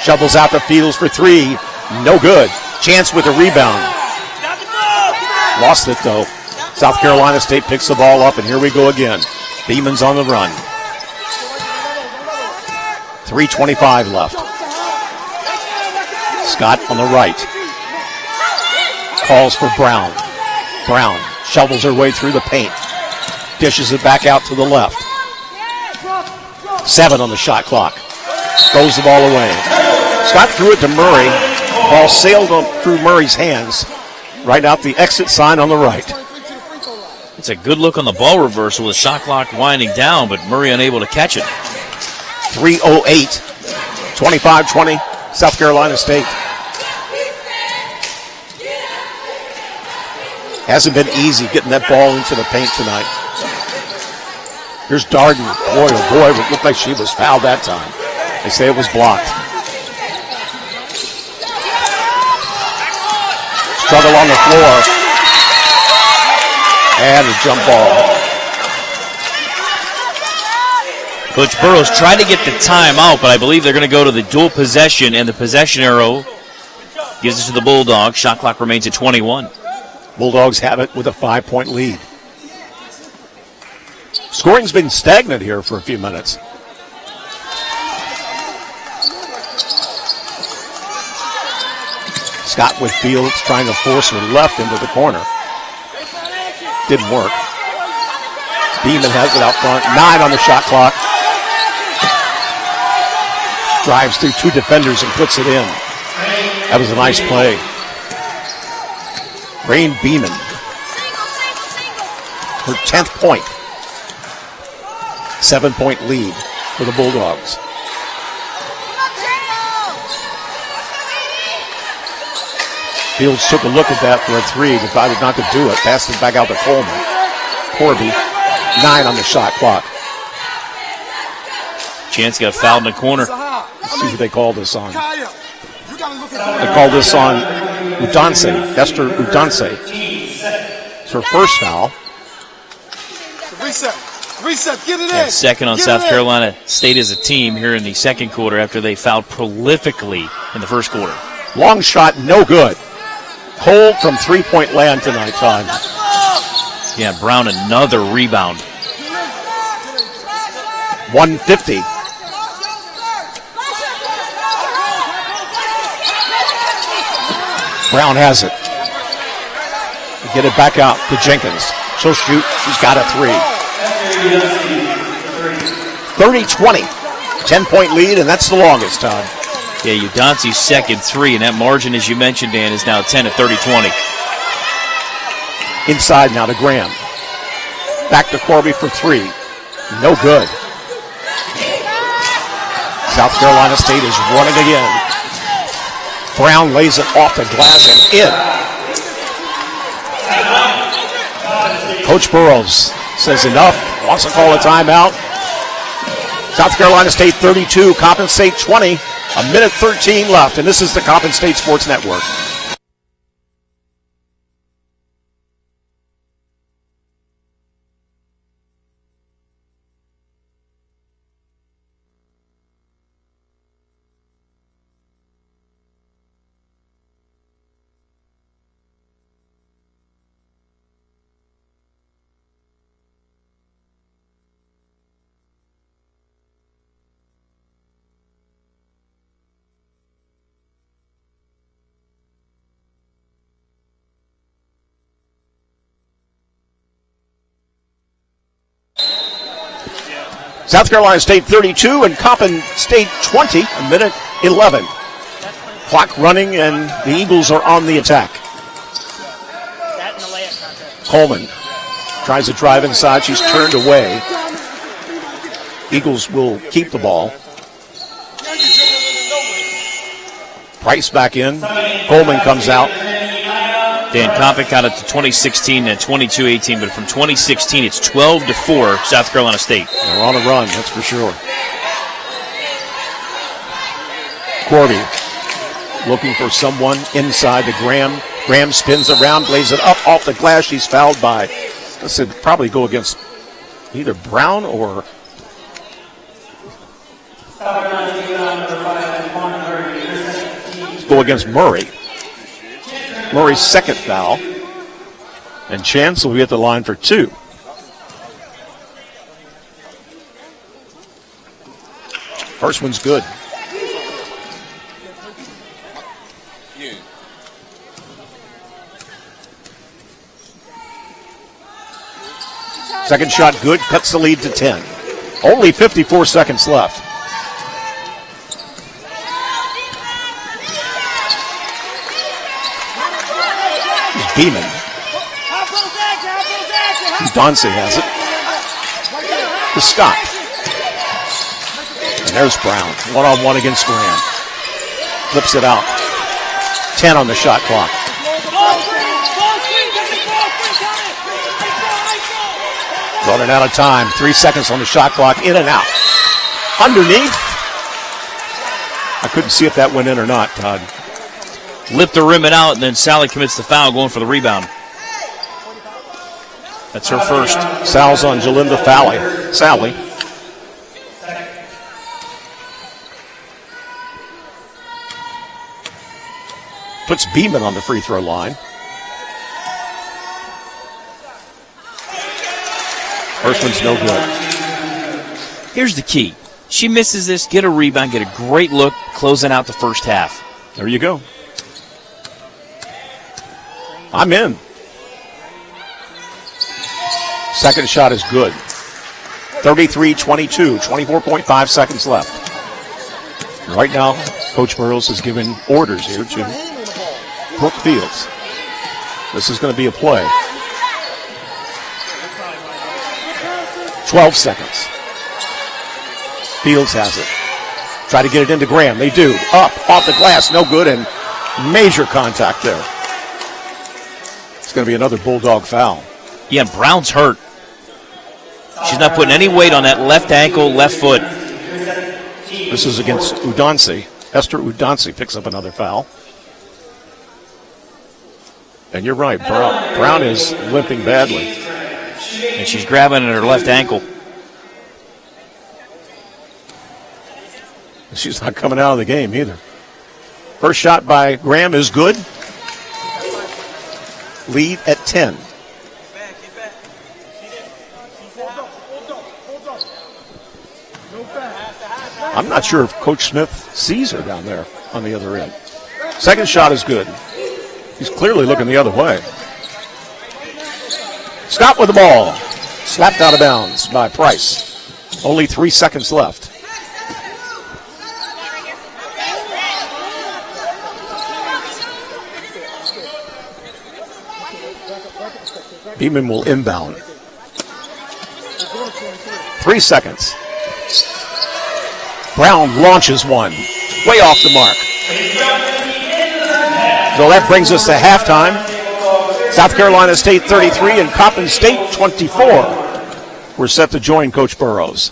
Shovels out the fields for three. No good. Chance with a rebound. Lost it, though. South Carolina State picks the ball up, and here we go again. Beeman's on the run. 3:25 left. Scott on the right. Calls for Brown. Brown shovels her way through the paint. Dishes it back out to the left. 7 on the shot clock. Throws the ball away. Scott threw it to Murray. Ball sailed through Murray's hands. Right out the exit sign on the right. It's a good look on the ball reversal with the shot clock winding down, but Murray unable to catch it. 3:08. 25-20. South Carolina State. Hasn't been easy getting that ball into the paint tonight. Here's Darden. Boy, oh boy, it looked like she was fouled that time. They say it was blocked. Struggle on the floor. And a jump ball. Coach Burrows tried to get the timeout, but I believe they're going to go to the dual possession, and the possession arrow gives it to the Bulldogs. Shot clock remains at 21. Bulldogs have it with a 5-point lead. Scoring's been stagnant here for a few minutes. Scott with Fields trying to force her left into the corner. Didn't work. Beeman has it out front. 9 on the shot clock. Drives through 2 defenders and puts it in. That was a nice play. Rain Beeman. Her 10th point. 7-point lead for the Bulldogs. Fields took a look at that for a 3, decided not to do it. Passed it back out to Coleman. Corby 9 on the shot clock. Chance got fouled in the corner. Let's see what they call this on. Kaya, you gotta look at They call this on Udanse, Esther Udanse. It's her first foul. Reset, get it in. And second on Get South it in. Carolina State as a team here in the second quarter after they fouled prolifically in the first quarter. Long shot, no good. Cold from three-point land tonight, Todd. Yeah, Brown another rebound. 150. Brown has it. Get it back out to Jenkins. She'll shoot. She's got a 3. 30-20. 10-point lead, and that's the longest, Todd. Yeah, Udance's second 3, and that margin, as you mentioned, Dan, is now 10 at 30-20. Inside now to Graham. Back to Corby for 3. No good. South Carolina State is running again. Brown lays it off the glass and in. Coach Burrows says enough, wants to call a timeout. South Carolina State 32, Coppin State 20, a minute 13 left, and this is the Coppin State Sports Network. South Carolina State 32 and Coppin State 20, a minute 11. Clock running and the Eagles are on the attack. Coleman tries to drive inside. She's turned away. Eagles will keep the ball. Price back in. Coleman comes out. Dan, Coppin got it to 2016 and 22-18, but from 2016 it's 12-4 South Carolina State. They're on a run, that's for sure. Corby looking for someone inside to Graham. Graham spins around, lays it up off the glass. She's fouled by, let's say, probably go against either Brown or go against Murray. Murray's second foul. And Chance will be at the line for 2. First one's good. Second shot good, cuts the lead to 10. Only 54 seconds left. Beeman. Donce has it. To Scott. And there's Brown. One-on-one against Graham. Flips it out. 10 on the shot clock. Running out of time. 3 seconds on the shot clock. In and out. Underneath. I couldn't see if that went in or not, Todd. Lipped the rim and out, and then Sally commits the foul, going for the rebound. That's her first. Sal's on Jalinda Sally. Puts Beeman on the free throw line. First one's no good. Here's the key. She misses this, get a rebound, get a great look, closing out the first half. There you go. I'm in. Second shot is good. 33-22, 24.5 seconds left. Right now, Coach Burrows has given orders here to Brooke Fields. This is going to be a play. 12 seconds. Fields has it. Try to get it into Graham. They do. Up, off the glass, no good, and major contact there. It's going to be another Bulldog foul. Yeah, Brown's hurt. She's not putting any weight on that left ankle, left foot. This is against Udansi. Esther Udansi picks up another foul. And you're right, Brown is limping badly. And she's grabbing at her left ankle. She's not coming out of the game either. First shot by Graham is good. Lead at 10. I'm not sure if Coach Smith sees her down there on the other end. Second shot is good. He's clearly looking the other way. Stop with the ball. Slapped out of bounds by Price. Only 3 seconds left. Beeman will inbound. 3 seconds. Brown launches one. Way off the mark. So that brings us to halftime. South Carolina State 33 and Coppin State 24. We're set to join Coach Burrows.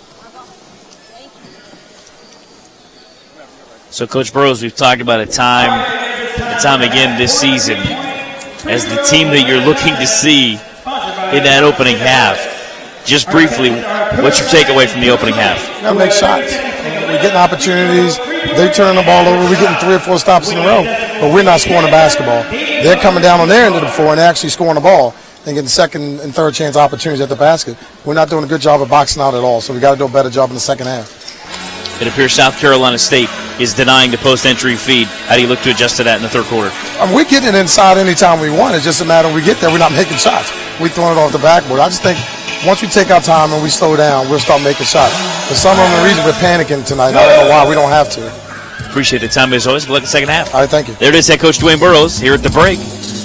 So, Coach Burrows, we've talked about it time and time again this season as the team that you're looking to see in that opening half. Just briefly, what's your takeaway from the opening half? Gotta make shots. We're getting opportunities. They're turning the ball over. We're getting 3 or 4 stops in a row, but we're not scoring the basketball. They're coming down on their end of the floor and they're actually scoring the ball and getting second and third chance opportunities at the basket. We're not doing a good job of boxing out at all, so we got to do a better job in the second half. It appears South Carolina State is denying the post-entry feed. How do you look to adjust to that in the third quarter? We're getting it inside anytime we want. It's just a matter of we get there, we're not making shots. We're throwing it off the backboard. I just think once we take our time and we slow down, we'll start making shots. For some of the reason we're panicking tonight. I don't know why. We don't have to. Appreciate the time as always. Good luck in the second half. All right, thank you. There it is, head coach Dwayne Burrows here at the break.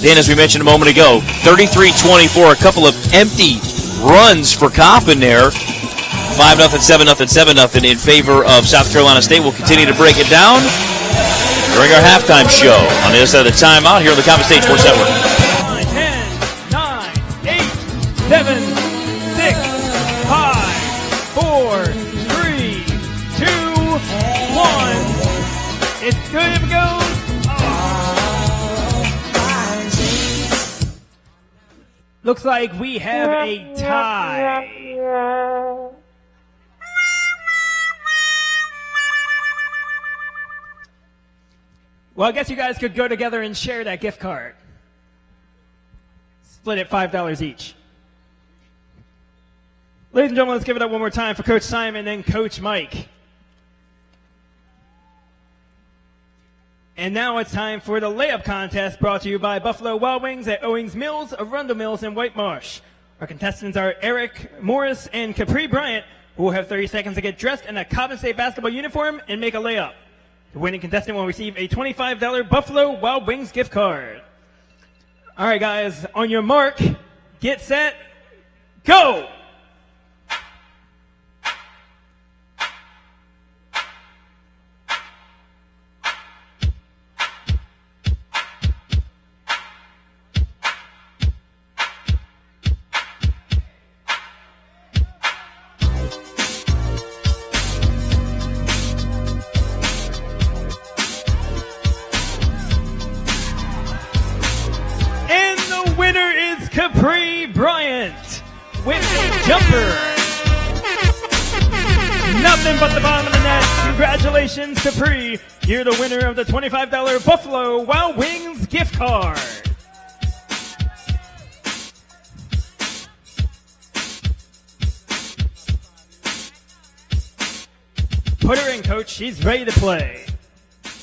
Dan, as we mentioned a moment ago, 33-24, a couple of empty runs for Coppin there. 5-0, 7-0, 7-0 in favor of South Carolina State. We'll continue to break it down during our halftime show on the other side of the timeout here on the Coppin State Sports Network. 10, 9, 8, 7, 6, 5, 4, 3, 2, 1. It's good if it goes. Looks like we have a tie. Well, I guess you guys could go together and share that gift card. Split it $5 each. Ladies and gentlemen, let's give it up one more time for Coach Simon and Coach Mike. And now it's time for the layup contest brought to you by Buffalo Wild Wings at Owings Mills, Arundel Mills, and White Marsh. Our contestants are Eric Morris and Capri Bryant, who will have 30 seconds to get dressed in a Coppin State basketball uniform and make a layup. The winning contestant will receive a $25 Buffalo Wild Wings gift card. All right, guys, on your mark, get set, go! Capri Bryant with a jumper. Nothing but the bottom of the net. Congratulations, Capri. You're the winner of the $25 Buffalo Wild Wings gift card. Put her in, Coach. She's ready to play. People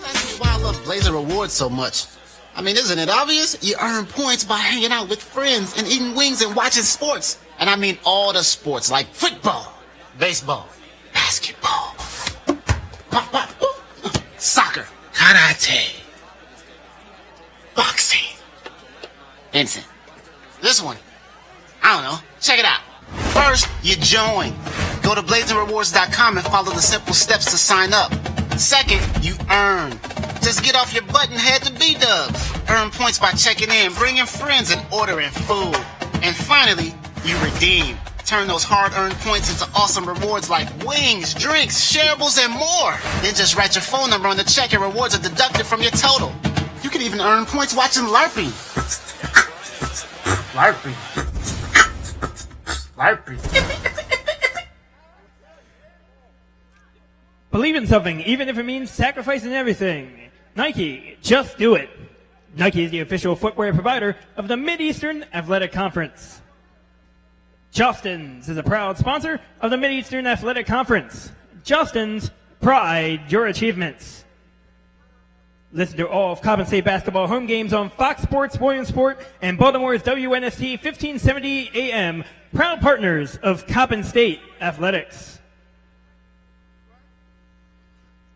ask me why I love Blazer Rewards so much. I mean, isn't it obvious? You earn points by hanging out with friends and eating wings and watching sports. And I mean all the sports, like football, baseball, basketball, soccer, karate, boxing. Vincent, this one, I don't know. Check it out. First, you join. Go to blazingrewards.com and follow the simple steps to sign up. Second, you earn. Just get off your butt and head to B-Dubs. Earn points by checking in, bringing friends, and ordering food. And finally, you redeem. Turn those hard-earned points into awesome rewards like wings, drinks, shareables, and more. Then just write your phone number on the check and rewards are deducted from your total. You can even earn points watching LARPing. LARPing. LARPing. Believe in something, even if it means sacrificing everything. Nike, just do it. Nike is the official footwear provider of the Mid-Eastern Athletic Conference. Justin's is a proud sponsor of the Mid-Eastern Athletic Conference. Justin's, pride your achievements. Listen to all of Coppin State basketball home games on Fox Sports, Williamsport, and Baltimore's WNST 1570 AM, proud partners of Coppin State Athletics.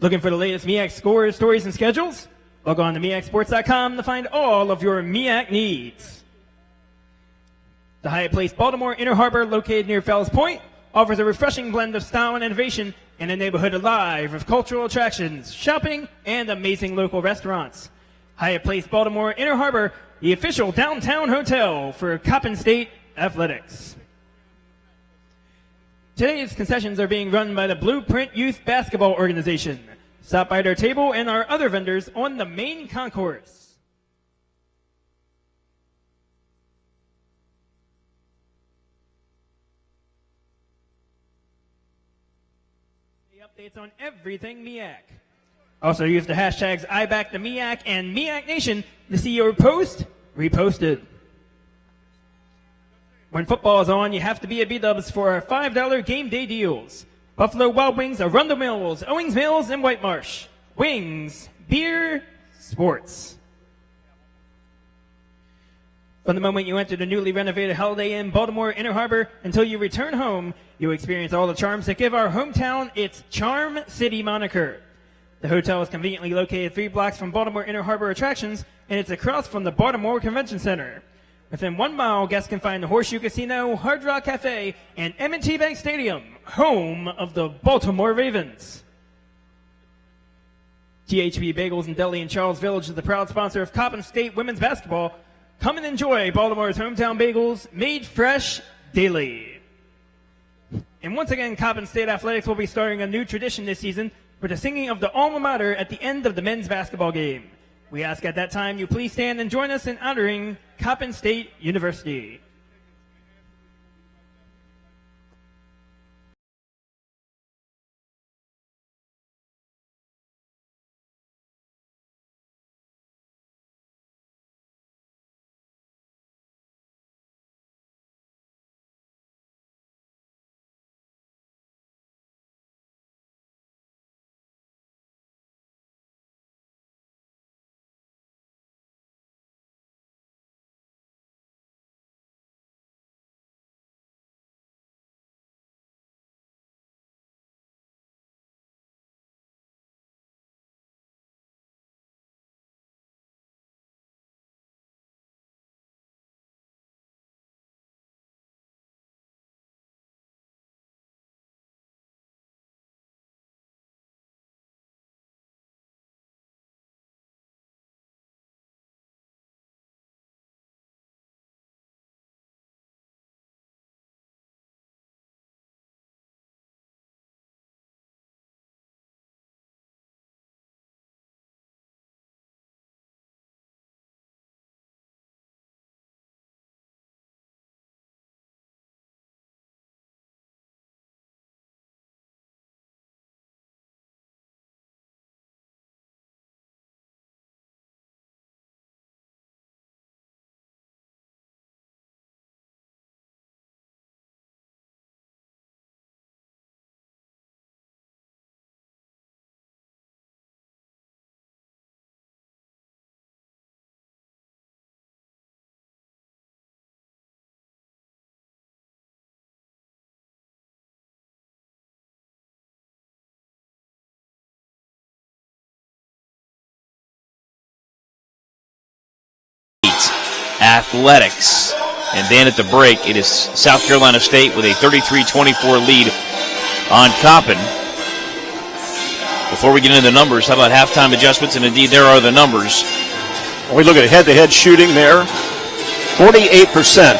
Looking for the latest MEAC scores, stories, and schedules? Log on to MEACsports.com to find all of your MEAC needs. The Hyatt Place Baltimore Inner Harbor, located near Fells Point, offers a refreshing blend of style and innovation in a neighborhood alive with cultural attractions, shopping, and amazing local restaurants. Hyatt Place Baltimore Inner Harbor, the official downtown hotel for Coppin State Athletics. Today's concessions are being run by the Blueprint Youth Basketball Organization. Stop by their table and our other vendors on the main concourse. Updates on everything MEAC. Also use the hashtags IBackTheMEAC and MEAC Nation to see your post reposted. When football is on, you have to be at B-Dubs for our $5 game day deals. Buffalo Wild Wings, Arundel Mills, Owings Mills, and White Marsh. Wings, beer, sports. From the moment you enter the newly renovated Holiday Inn Baltimore Inner Harbor until you return home, you'll experience all the charms that give our hometown its Charm City moniker. The hotel is conveniently located 3 blocks from Baltimore Inner Harbor attractions, and it's across from the Baltimore Convention Center. Within 1 mile, guests can find the Horseshoe Casino, Hard Rock Cafe, and M&T Bank Stadium, home of the Baltimore Ravens. THB Bagels and Deli in Charles Village is the proud sponsor of Coppin State women's basketball. Come and enjoy Baltimore's hometown bagels, made fresh daily. And once again, Coppin State Athletics will be starting a new tradition this season with the singing of the alma mater at the end of the men's basketball game. We ask at that time you please stand and join us in honoring Coppin State University. Athletics. And then at the break, it is South Carolina State with a 33-24 lead on Coppin. Before we get into the numbers, how about halftime adjustments? And indeed, there are the numbers. When we look at head-to-head shooting there, 48%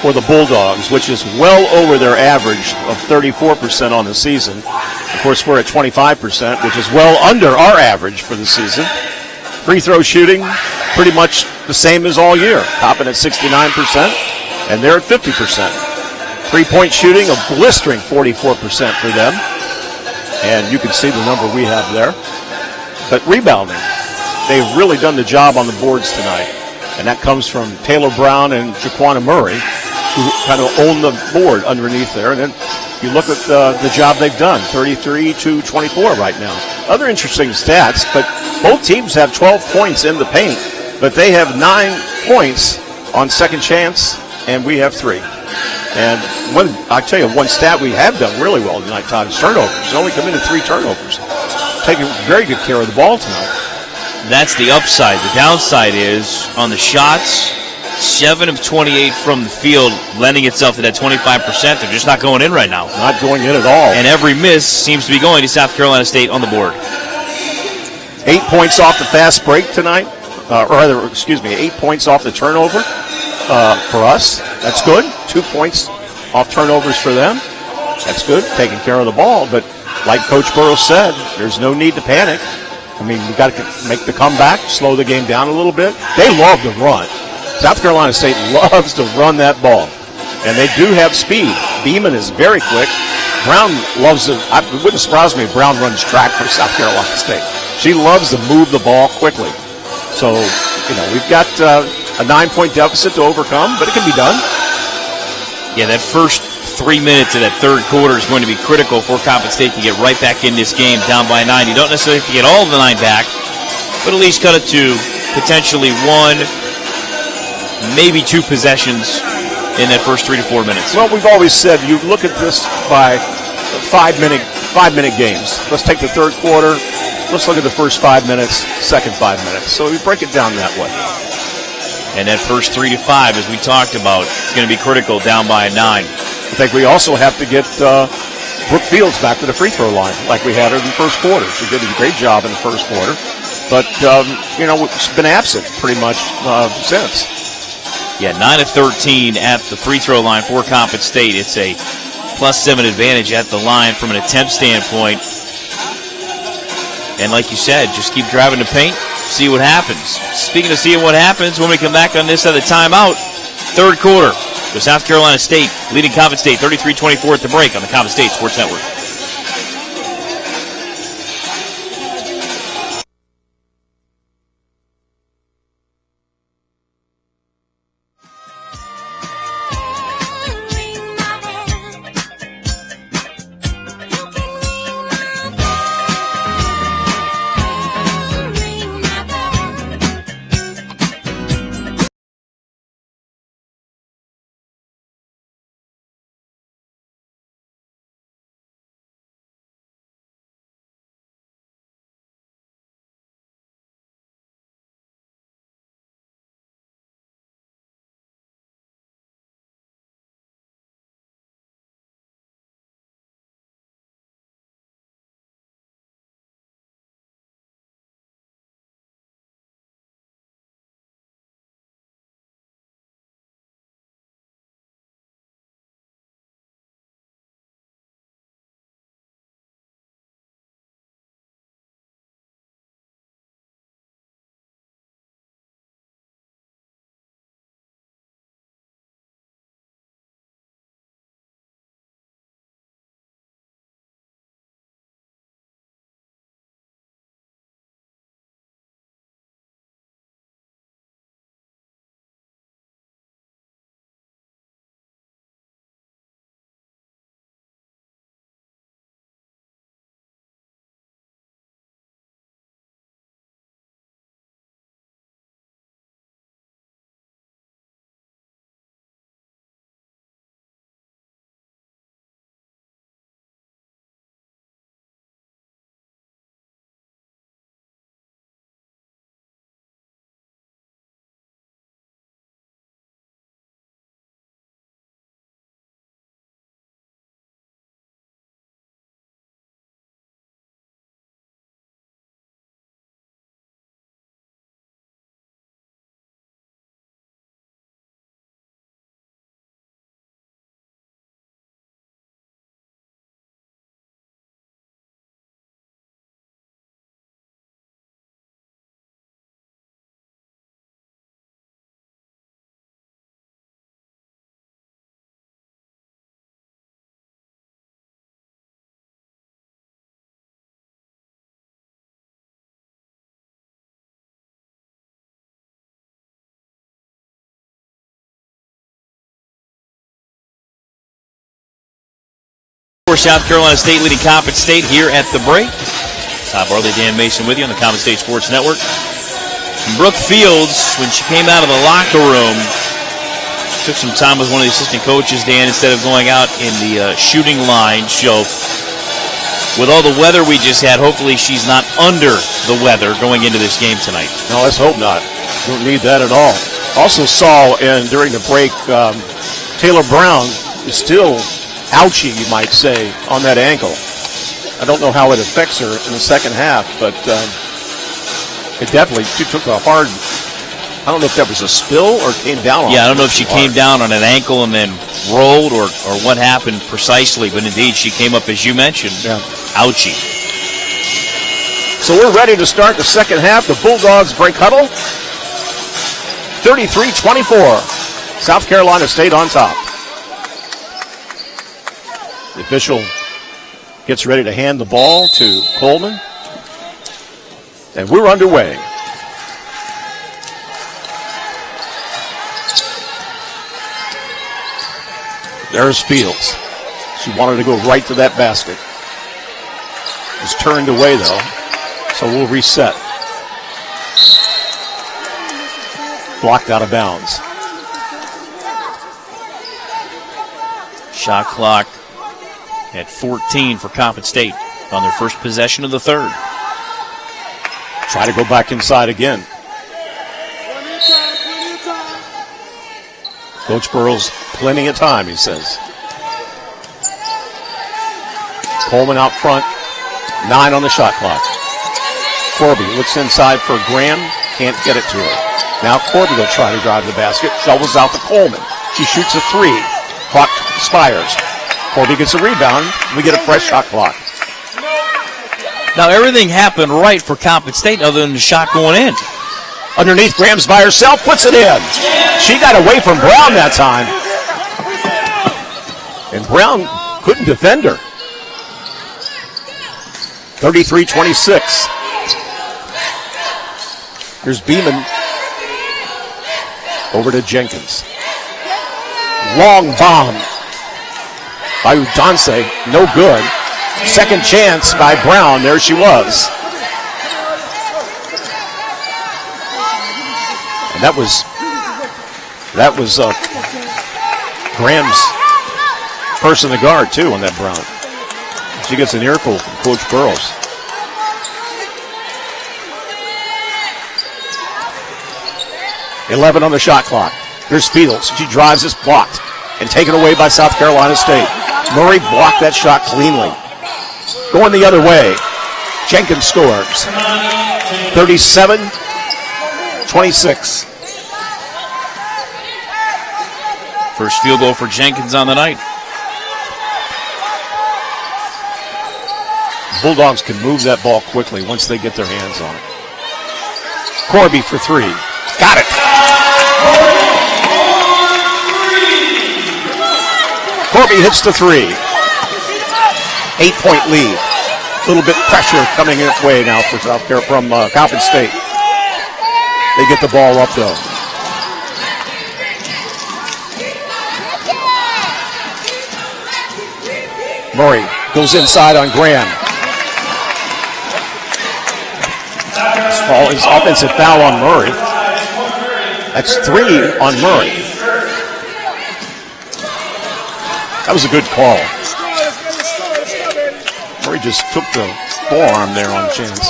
for the Bulldogs, which is well over their average of 34% on the season. Of course, we're at 25%, which is well under our average for the season. Free throw shooting, pretty much the same as all year. Topping at 69%, and they're at 50%. Three-point shooting, a blistering 44% for them. And you can see the number we have there. But rebounding, they've really done the job on the boards tonight. And that comes from Taylor Brown and Jaquana Murray, who kind of own the board underneath there. And then you look at the job they've done, 33 to 24 right now. Other interesting stats, but both teams have 12 points in the paint, but they have 9 points on second chance, and we have 3. And I tell you, one stat we have done really well tonight, Todd, is turnovers. They only committed 3 turnovers. Taking very good care of the ball tonight. That's the upside. The downside is on the shots, 7 of 28 from the field, lending itself to that 25%. They're just not going in right now. Not going in at all. And every miss seems to be going to South Carolina State on the board. 8 points off the fast break tonight. 8 points off the turnover for us. That's good. 2 points off turnovers for them. That's good. Taking care of the ball. But like Coach Burrows said, there's no need to panic. I mean, we got to make the comeback, slow the game down a little bit. They love to run. South Carolina State loves to run that ball. And they do have speed. Beeman is very quick. Brown loves it. It wouldn't surprise me if Brown runs track for South Carolina State. She loves to move the ball quickly. So, we've got a 9-point deficit to overcome, but it can be done. Yeah, that first 3 minutes of that third quarter is going to be critical for Coppin State to get right back in this game down by 9. You don't necessarily have to get all of the 9 back, but at least cut it to potentially 1, maybe 2 possessions in that first 3 to 4 minutes. Well, we've always said you look at this by 5-minute games. Let's take the third quarter. Let's look at the first 5 minutes, second 5 minutes. So we break it down that way. And that first 3 to 5, as we talked about, is going to be critical down by 9. I think we also have to get Brooke Fields back to the free throw line like we had her in the first quarter. She did a great job in the first quarter. But, she's been absent pretty much since. Yeah, 9 of 13 at the free throw line for Coppin State. It's a +7 advantage at the line from an attempt standpoint. And like you said, just keep driving the paint, see what happens. Speaking of seeing what happens, when we come back on this other timeout, third quarter, with South Carolina State leading Coppin State 33-24 at the break on the Coppin State Sports Network. for South Carolina State leading Coppin State here at the break. Todd Barley, Dan Mason with you on the Coppin State Sports Network. Brooke Fields, when she came out of the locker room, took some time with one of the assistant coaches, Dan, instead of going out in the shooting line. So with all the weather we just had, hopefully she's not under the weather going into this game tonight. No, let's hope not. Don't need that at all. Also saw during the break, Taylor Brown is still ouchy, you might say, on that ankle. I don't know how it affects her in the second half, but it definitely, she took a hard, I don't know if that was a spill or came down on her. Yeah, I don't know if she came down on an ankle and then rolled or what happened precisely, but indeed she came up, as you mentioned, ouchy. So we're ready to start the second half. The Bulldogs break huddle. 33-24. South Carolina State on top. The official gets ready to hand the ball to Coleman. And we're underway. There's Fields. She wanted to go right to that basket. Was turned away, though, so we'll reset. Blocked out of bounds. Shot clock at 14 for Coppin State on their first possession of the third. Try to go back inside again. Coach Burrows, plenty of time, he says. Coleman out front, 9 on the shot clock. Corby looks inside for Graham, can't get it to her. Now Corby will try to drive the basket, shovels out to Coleman. She shoots a 3, clock expires. Corby gets a rebound, we get a fresh shot clock. Now everything happened right for Coppin State other than the shot going in. Underneath, Graham's by herself, puts it in. She got away from Brown that time. And Brown couldn't defend her. 33-26. Here's Beeman. Over to Jenkins. Long bomb by Udonse. No good. Second chance by Brown. There she was. And that was Graham's person to guard, too, on that Brown. She gets an earful from Coach Burrows. .11 on the shot clock. Here's Fields. She drives, this blocked and taken away by South Carolina State. Murray blocked that shot cleanly. Going the other way. Jenkins scores. 37-26. First field goal for Jenkins on the night. Bulldogs can move that ball quickly once they get their hands on it. Corby for 3. Got it. Corby hits the 3. 8-point lead. A little bit pressure coming its way now for from Coppin State. They get the ball up, though. Murray goes inside on Graham. His offensive foul on Murray. That's 3 on Murray. That was a good call. Murray just took the forearm there on chance.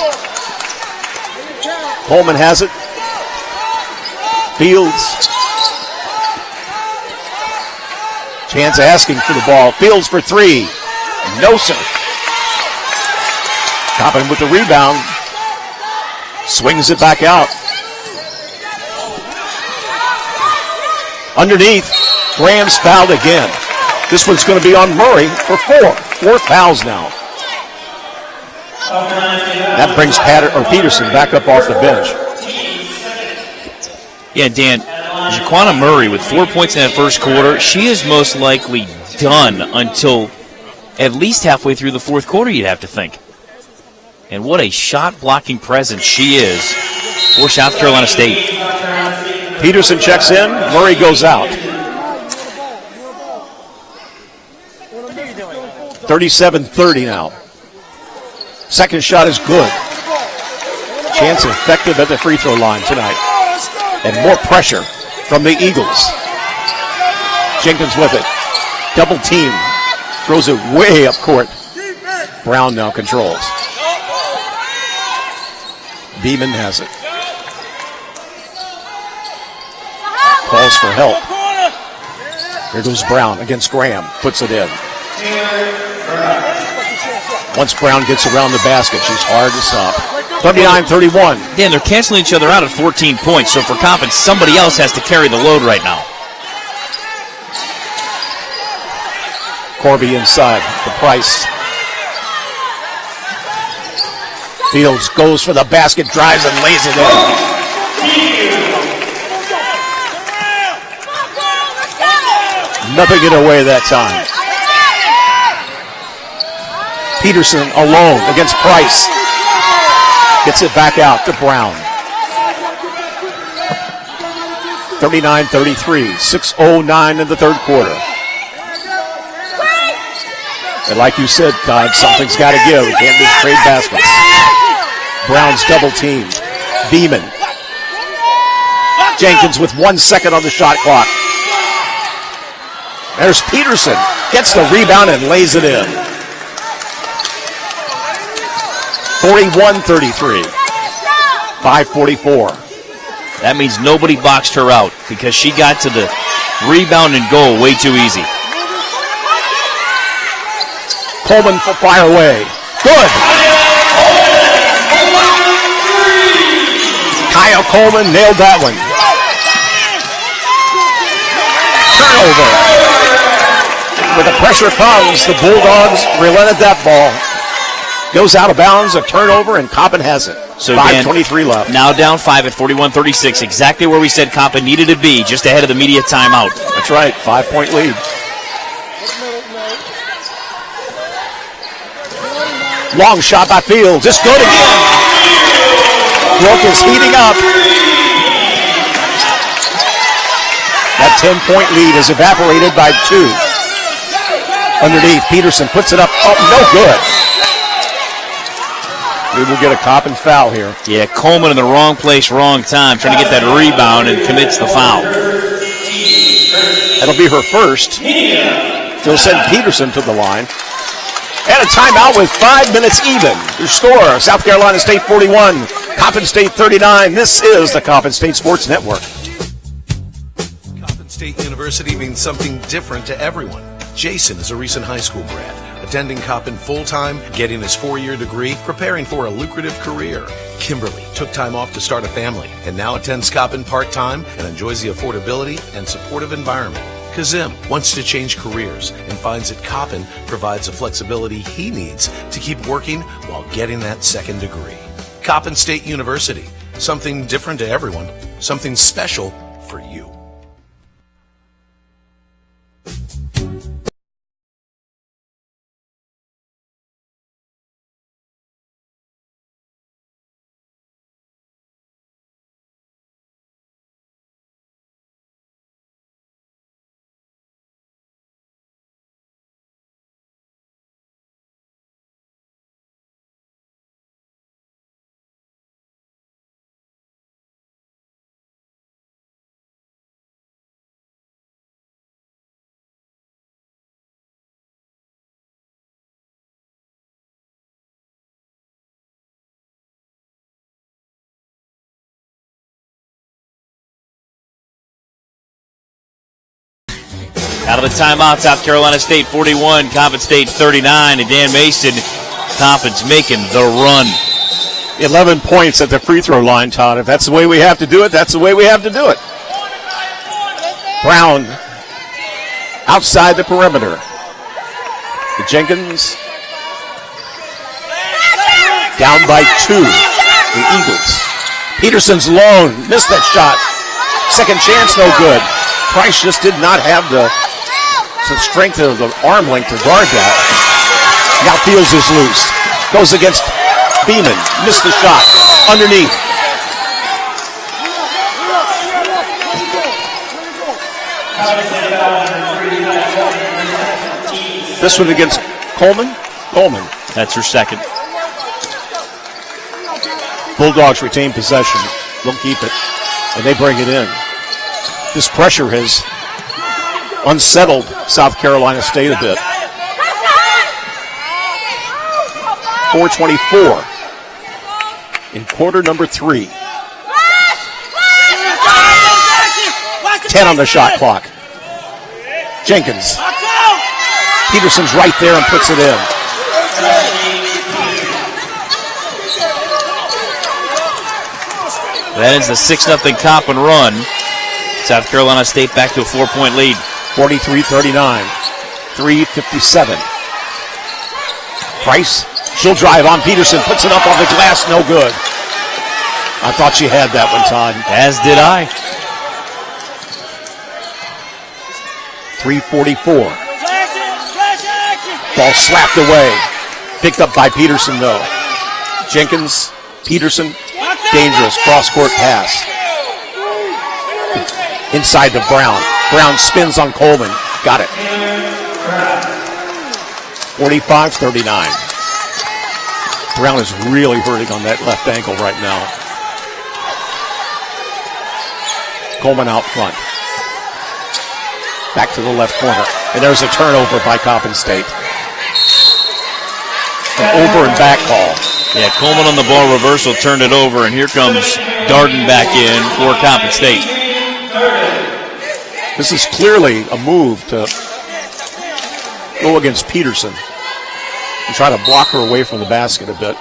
Coleman has it. Fields. Chance asking for the ball. Fields for 3. No, sir. Coppin with the rebound. Swings it back out. Underneath, Graham's fouled again. This one's going to be on Murray for 4. 4 fouls now. That brings Peterson back up off the bench. Yeah, Dan, Jaquana Murray with 4 points in that first quarter. She is most likely done until at least halfway through the fourth quarter, you'd have to think. And what a shot-blocking presence she is for South Carolina State. Peterson checks in. Murray goes out. 37-30 now. Second shot is good. Chance effective at the free throw line tonight. And more pressure from the Eagles. Jenkins with it. Double team. Throws it way up court. Brown now controls. Beeman has it. Calls for help. Here goes Brown against Graham. Puts it in. Once Brown gets around the basket, she's hard to stop. 39-31. Dan, they're canceling each other out at 14 points, so for Coppin, somebody else has to carry the load right now. Corby inside. The Price. Fields goes for the basket, drives and lays it in. Nothing get away that time. Peterson alone against Price. Gets it back out to Brown. 39-33. 6:09 in the third quarter. And like you said, Todd, something's got to give. We can't just trade baskets. Brown's double teamed. Beeman. Jenkins with 1 second on the shot clock. There's Peterson. Gets the rebound and lays it in. 41-33. 5:44. That means nobody boxed her out because she got to the rebound and goal way too easy. Coleman for fire away. Good. Kyle Coleman nailed that one. Turnover. Where the pressure comes, the Bulldogs relented that ball. Goes out of bounds, a turnover, and Coppin has it. So 5:23 left. Now down 5 at 41-36, exactly where we said Coppin needed to be, just ahead of the media timeout. That's right, 5-point lead. Long shot by Fields. It's good again. Brooke is heating up. That 10-point lead is evaporated by 2. Underneath, Peterson puts it up. Oh, no good. We will get a Coppin foul here. Yeah, Coleman in the wrong place, wrong time, trying to get that rebound and commits the foul. That'll be her first. She'll send Peterson to the line. And a timeout with 5 minutes even. Your score, South Carolina State 41, Coppin State 39. This is the Coppin State Sports Network. Coppin State University means something different to everyone. Jason is a recent high school grad, attending Coppin full-time, getting his 4-year degree, preparing for a lucrative career. Kimberly took time off to start a family and now attends Coppin part-time and enjoys the affordability and supportive environment. Kazim wants to change careers and finds that Coppin provides the flexibility he needs to keep working while getting that second degree. Coppin State University, something different to everyone, something special for you. Out of the timeout, South Carolina State 41, Coppin State 39, and Dan Mason, Coppin's making the run. 11 points at the free throw line, Todd. If that's the way we have to do it, that's the way we have to do it. Brown outside the perimeter. Jenkins down by 2. The Eagles. Peterson's lone. Missed that shot. Second chance, no good. Price just did not have the strength of the arm length to guard that. Now Fields is loose. Goes against Beeman. Missed the shot. Underneath. This one against Coleman? Coleman. That's her second. Bulldogs retain possession. They'll keep it, and they bring it in. This pressure has unsettled South Carolina State a bit. 4:24 in quarter number 3. 10 on the shot clock. Jenkins. Peterson's right there and puts it in. That ends the 6-0 Coppin run. South Carolina State back to a 4-point lead. 43-39. 3:57. Price, she'll drive on Peterson, puts it up on the glass, no good. I thought she had that one, Todd. As did I. 3:44. Ball slapped away. Picked up by Peterson, though. Jenkins, Peterson, dangerous cross-court pass. Inside to Brown. Brown spins on Coleman. Got it. 45-39. Brown is really hurting on that left ankle right now. Coleman out front. Back to the left corner. And there's a turnover by Coppin State. An over and back call. Yeah, Coleman on the ball reversal turned it over, and here comes Darden back in for Coppin State. This is clearly a move to go against Peterson and try to block her away from the basket a bit.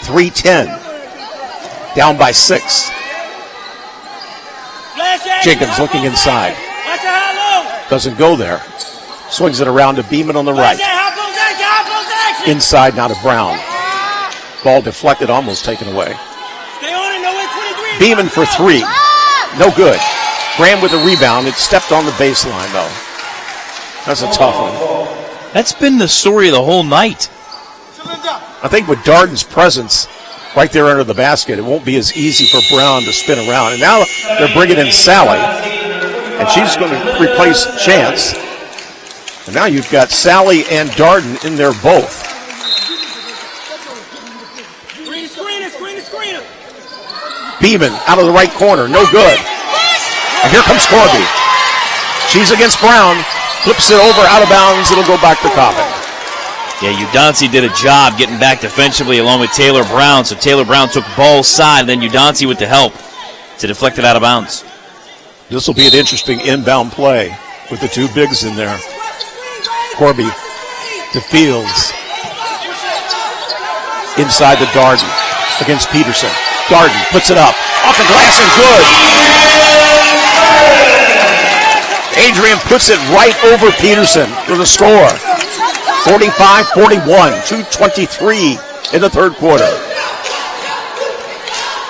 3:10. Down by 6. Jenkins looking inside. Doesn't go there. Swings it around to Beeman on the right. Inside now to Brown. Ball deflected, almost taken away. Beeman for 3. No good. Graham with a rebound. It stepped on the baseline, though. That's a tough one. That's been the story of the whole night. I think with Darden's presence right there under the basket, it won't be as easy for Brown to spin around. And now they're bringing in Sally, and she's going to replace Chance. And now you've got Sally and Darden in there both. Beeman out of the right corner, no good. And here comes Corby. She's against Brown, flips it over out of bounds. It'll go back to Coppin. Yeah, Udonsi did a job getting back defensively along with Taylor Brown. So Taylor Brown took ball side, then Udonsi with the help to deflect it out of bounds. This will be an interesting inbound play with the two bigs in there. Corby to Fields. Inside to Darden against Peterson. Darden puts it up. Off the glass and good. Adrian puts it right over Peterson for the score. 45-41. 2:23 in the third quarter.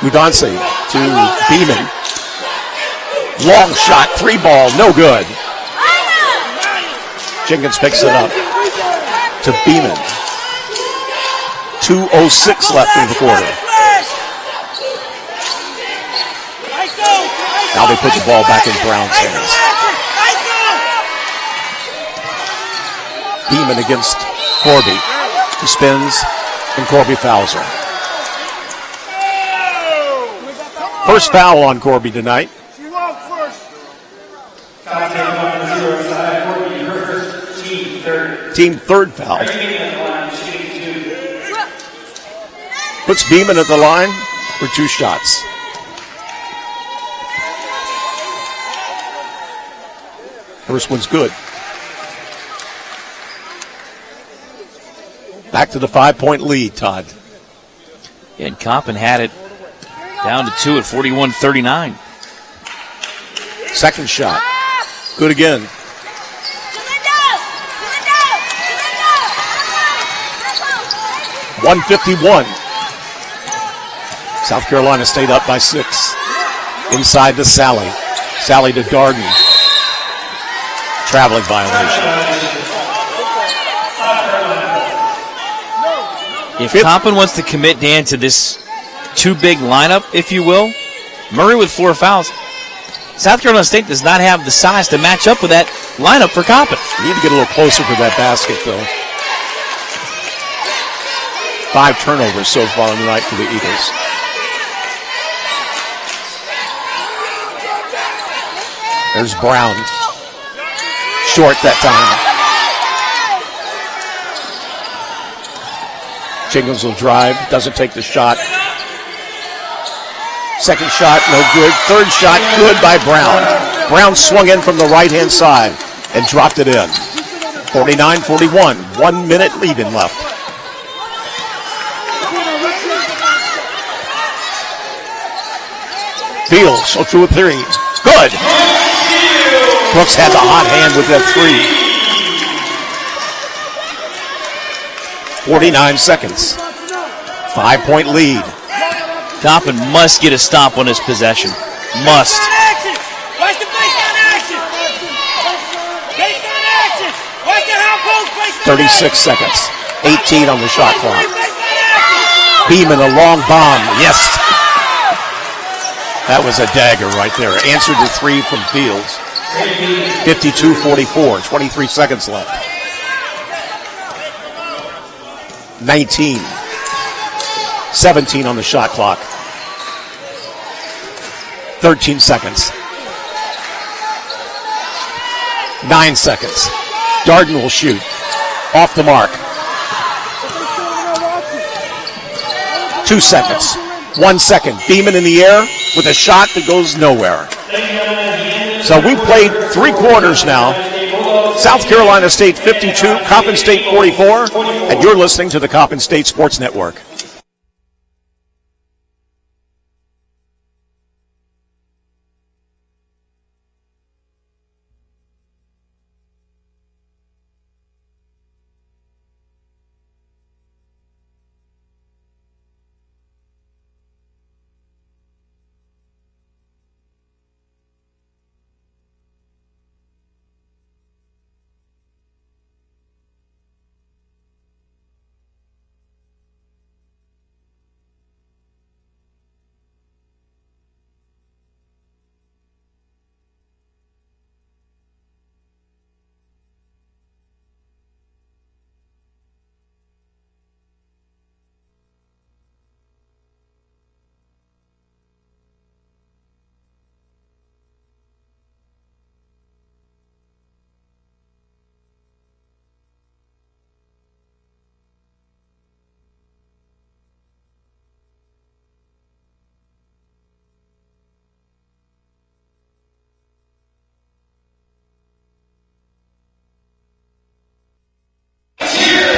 Udonsi to Beeman. Long shot, 3-ball, no good. Jenkins picks it up to Beeman. 2:06 left in the quarter. Now they put the ball back in Brown's hands. Beeman against Corby. He spins, and Corby fouls her. First foul on Corby tonight. Team third foul. Puts Beeman at the line for 2 shots. First one's good. Back to the 5-point lead, Todd. Yeah, and Coppin had it down to 2 at 41-39. Second shot. Good again. .151. South Carolina State up by 6. Inside to Sally. Sally to Darden. Traveling violation. If Coppin wants to commit, Dan, to this 2-big lineup, if you will, Murray with 4 fouls, South Carolina State does not have the size to match up with that lineup for Coppin. You need to get a little closer to that basket, though. 5 turnovers so far in the night for the Eagles. There's Brown. Short that time. Jenkins will drive, doesn't take the shot. Second shot, no good. Third shot, good by Brown. Brown swung in from the right-hand side and dropped it in. 49-41, 1 minute leaving left. Fields, 0 2 3. Good. Brooks had the hot hand with that 3. 49 seconds. 5-point lead. Coppin must get a stop on his possession. Must. 36 seconds. 18 on the shot clock. Beeman, a long bomb. Yes. That was a dagger right there. Answered the 3 from Fields. 52-44. 23 seconds left. 19. 17 on the shot clock. 13 seconds. 9 seconds. Darden will shoot. Off the mark. 2 seconds. 1 second. Beeman in the air with a shot that goes nowhere. So we played 3 quarters now. South Carolina State 52, Coppin State 44, and you're listening to the Coppin State Sports Network.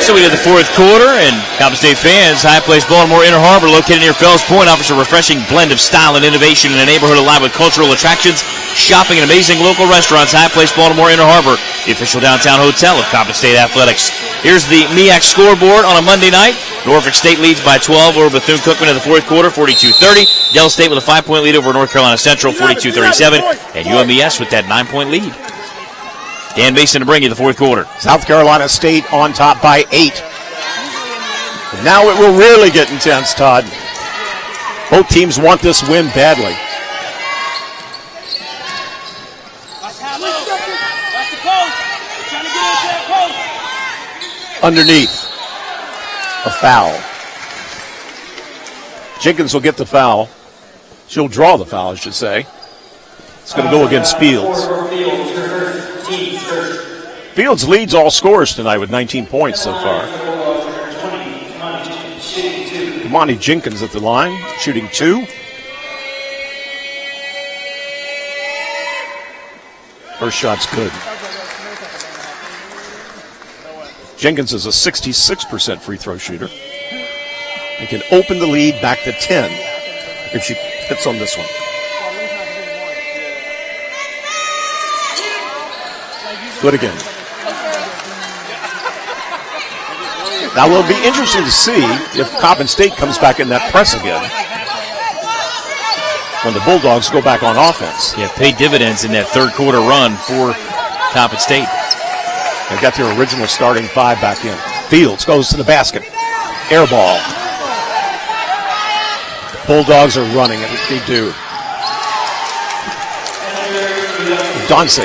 So we did the 4th quarter, and Coppin State fans, High Place Baltimore Inner Harbor, located near Fells Point, offers a refreshing blend of style and innovation in a neighborhood alive with cultural attractions, shopping, and amazing local restaurants. High Place Baltimore Inner Harbor, the official downtown hotel of Coppin State Athletics. Here's the MEAC scoreboard on a Monday night. Norfolk State leads by 12 over Bethune-Cookman in the 4th quarter, 42-30. Del State with a 5-point lead over North Carolina Central, 42-37. And UMES with that 9-point lead. Dan Mason to bring you the 4th quarter. South Carolina State on top by 8. And now it will really get intense, Todd. Both teams want this win badly. Underneath. A foul. Jenkins will get the foul. She'll draw the foul, I should say. It's going to go against Fields. Fields leads all scorers tonight with 19 points so far. Imani Jenkins at the line, shooting 2. First shot's good. Jenkins is a 66% free throw shooter and can open the lead back to 10 if she hits on this one. Good again. Now, it'll be interesting to see if Coppin State comes back in that press again when the Bulldogs go back on offense. Yeah, paid dividends in that 3rd quarter run for Coppin State. They've got their original starting 5 back in. Fields goes to the basket. Air ball. Bulldogs are running it. They do. Udonse.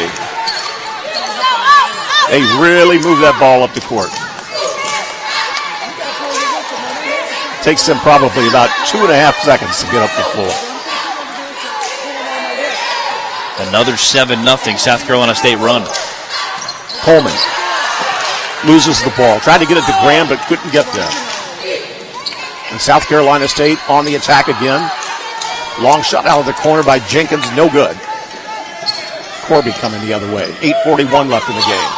They really move that ball up the court. Takes them probably about 2.5 seconds to get up the floor. Another 7-0 South Carolina State run. Coleman loses the ball. Tried to get it to Graham, but couldn't get there. And South Carolina State on the attack again. Long shot out of the corner by Jenkins, no good. Corby coming the other way. 8:41 left in the game.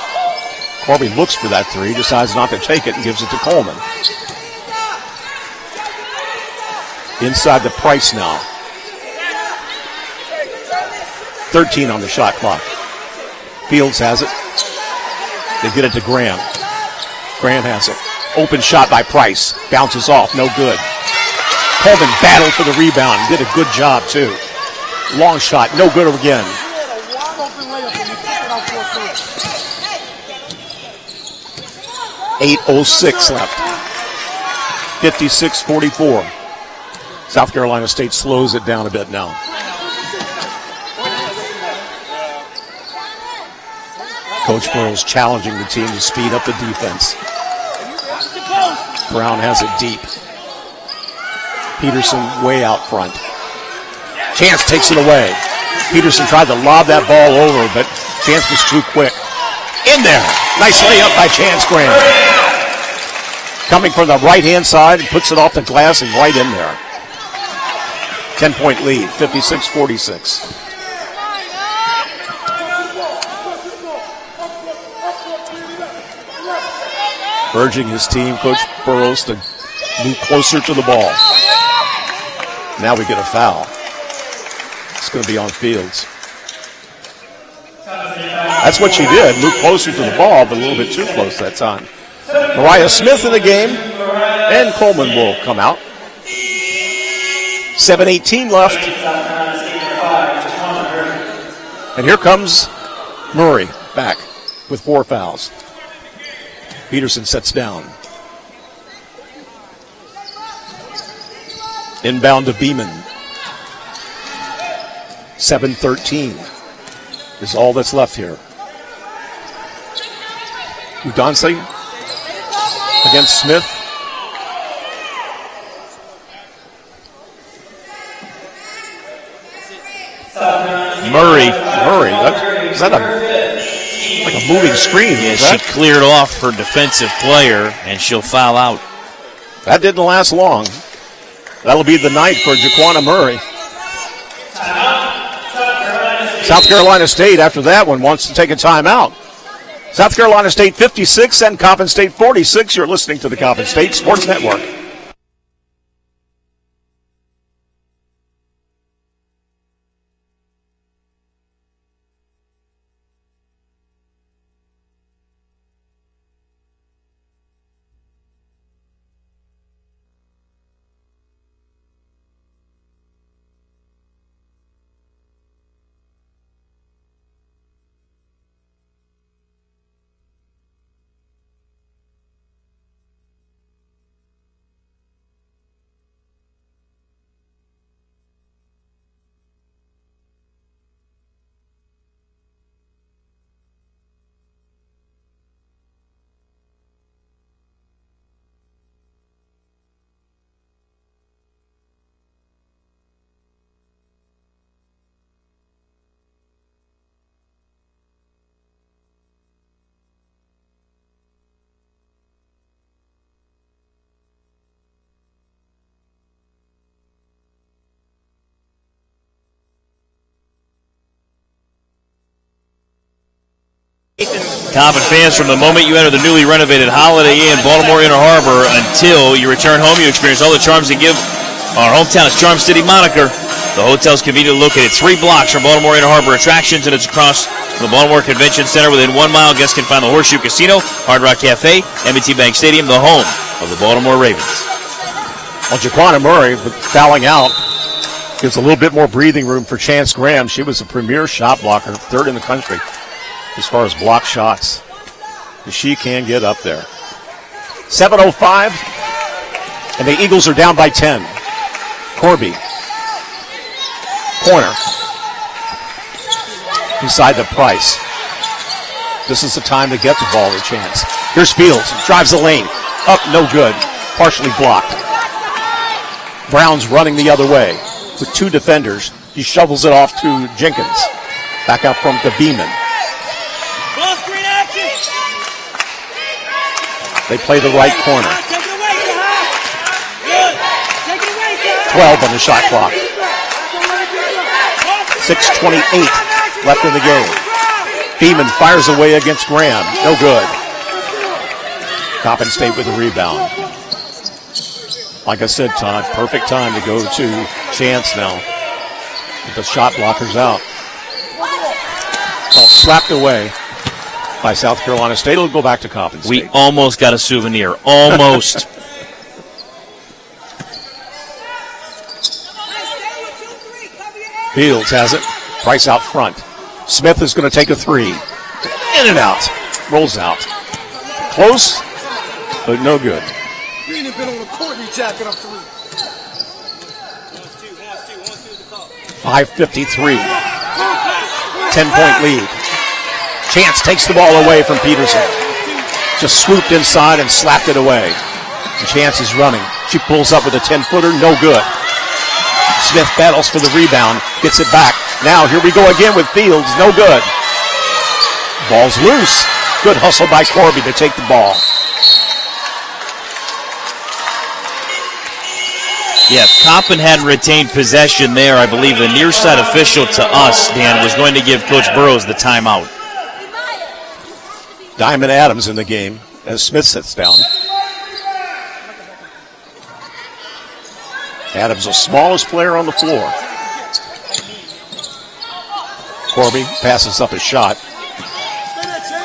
Corby looks for that three, decides not to take it, and gives it to Coleman. Inside the Price now. 13 on the shot clock. Fields has it. They get it to Graham. Graham has it. Open shot by Price. Bounces off, no good. Coleman battled for the rebound. Did a good job, too. Long shot, no good again. 8:06 left. 56-44. South Carolina State slows it down a bit now. Coach Burrows challenging the team to speed up the defense. Brown has it deep. Peterson way out front. Chance takes it away. Peterson tried to lob that ball over, but Chance was too quick. In there. Nice layup by Chance Graham. Coming from the right-hand side, puts it off the glass and right in there. 10-point lead, 56-46. Urging his team, Coach Burrows, to move closer to the ball. Now we get a foul. It's going to be on Fields. That's what she did, move closer to the ball, but a little bit too close that time. Mariah Smith in the game, and Coleman will come out. 7:18 left. And here comes Murray back with 4 fouls. Peterson sets down. Inbound to Beeman. 7:13 is all that's left here. Udonse against Smith. Murray. Is that like a moving screen? Yeah, she cleared off her defensive player, and she'll foul out. That didn't last long. That'll be the night for Jaquana Murray. South Carolina State, after that one, wants to take a timeout. South Carolina State 56 and Coppin State 46. You're listening to the Coppin State Sports Network. Coppin fans, from the moment you enter the newly renovated Holiday Inn, Baltimore Inner Harbor, until you return home, you experience all the charms that give our hometown's Charm City moniker. The hotel's conveniently located 3 blocks from Baltimore Inner Harbor attractions, and it's across from the Baltimore Convention Center. Within 1 mile, guests can find the Horseshoe Casino, Hard Rock Cafe, M&T Bank Stadium, the home of the Baltimore Ravens. Well, Jaquana Murray, with fouling out, gives a little bit more breathing room for Chance Graham. She was a premier shot blocker, 3rd in the country as far as block shots. She can get up there. 7:05, and the Eagles are down by 10. Corby. Corner. inside to Price. This is the time to get the ball to Chance. Here's Fields, drives the lane. Up, no good. Partially blocked. Brown's running the other way with two defenders. He shovels it off to Jenkins. Back out front to Beeman. They play the right corner. 12 on the shot clock. 6:28 left in the game. Beeman fires away against Graham. No good. Coppin State with a rebound. Like I said, Todd, perfect time to go to Chance now. With the shot blockers out. Ball slapped away by South Carolina State. It'll go back to Coppin State. We almost got a souvenir. Almost. Fields has it. Price out front. Smith is going to take a three. In and out. Rolls out. Close, but no good. You ain't even been on the court and you jacking up three. 5:53. 10-point lead. Chance takes the ball away from Peterson. Just swooped inside and slapped it away. And Chance is running. She pulls up with a 10-footer. No good. Smith battles for the rebound. Gets it back. Now here we go again with Fields. No good. Ball's loose. Good hustle by Corby to take the ball. Yeah, if Coppin hadn't retained possession there, I believe the near side official to us, Dan, was going to give Coach Burrows the timeout. Diamond Adams in the game as Smith sits down. Adams, the smallest player on the floor. Corby passes up a shot.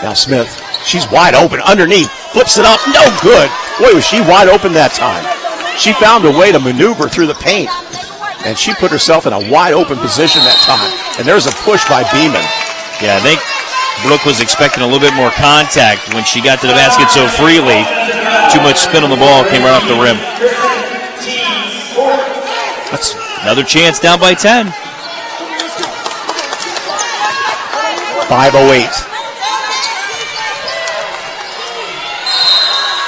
Now Smith, she's wide open underneath, flips it up, no good. Boy, was she wide open that time. She found a way to maneuver through the paint, and she put herself in a wide open position that time. And there's a push by Beeman. Yeah, I think Brooke was expecting a little bit more contact when she got to the basket so freely. Too much spin on the ball, came right off the rim. That's another chance down by 10. 5:08.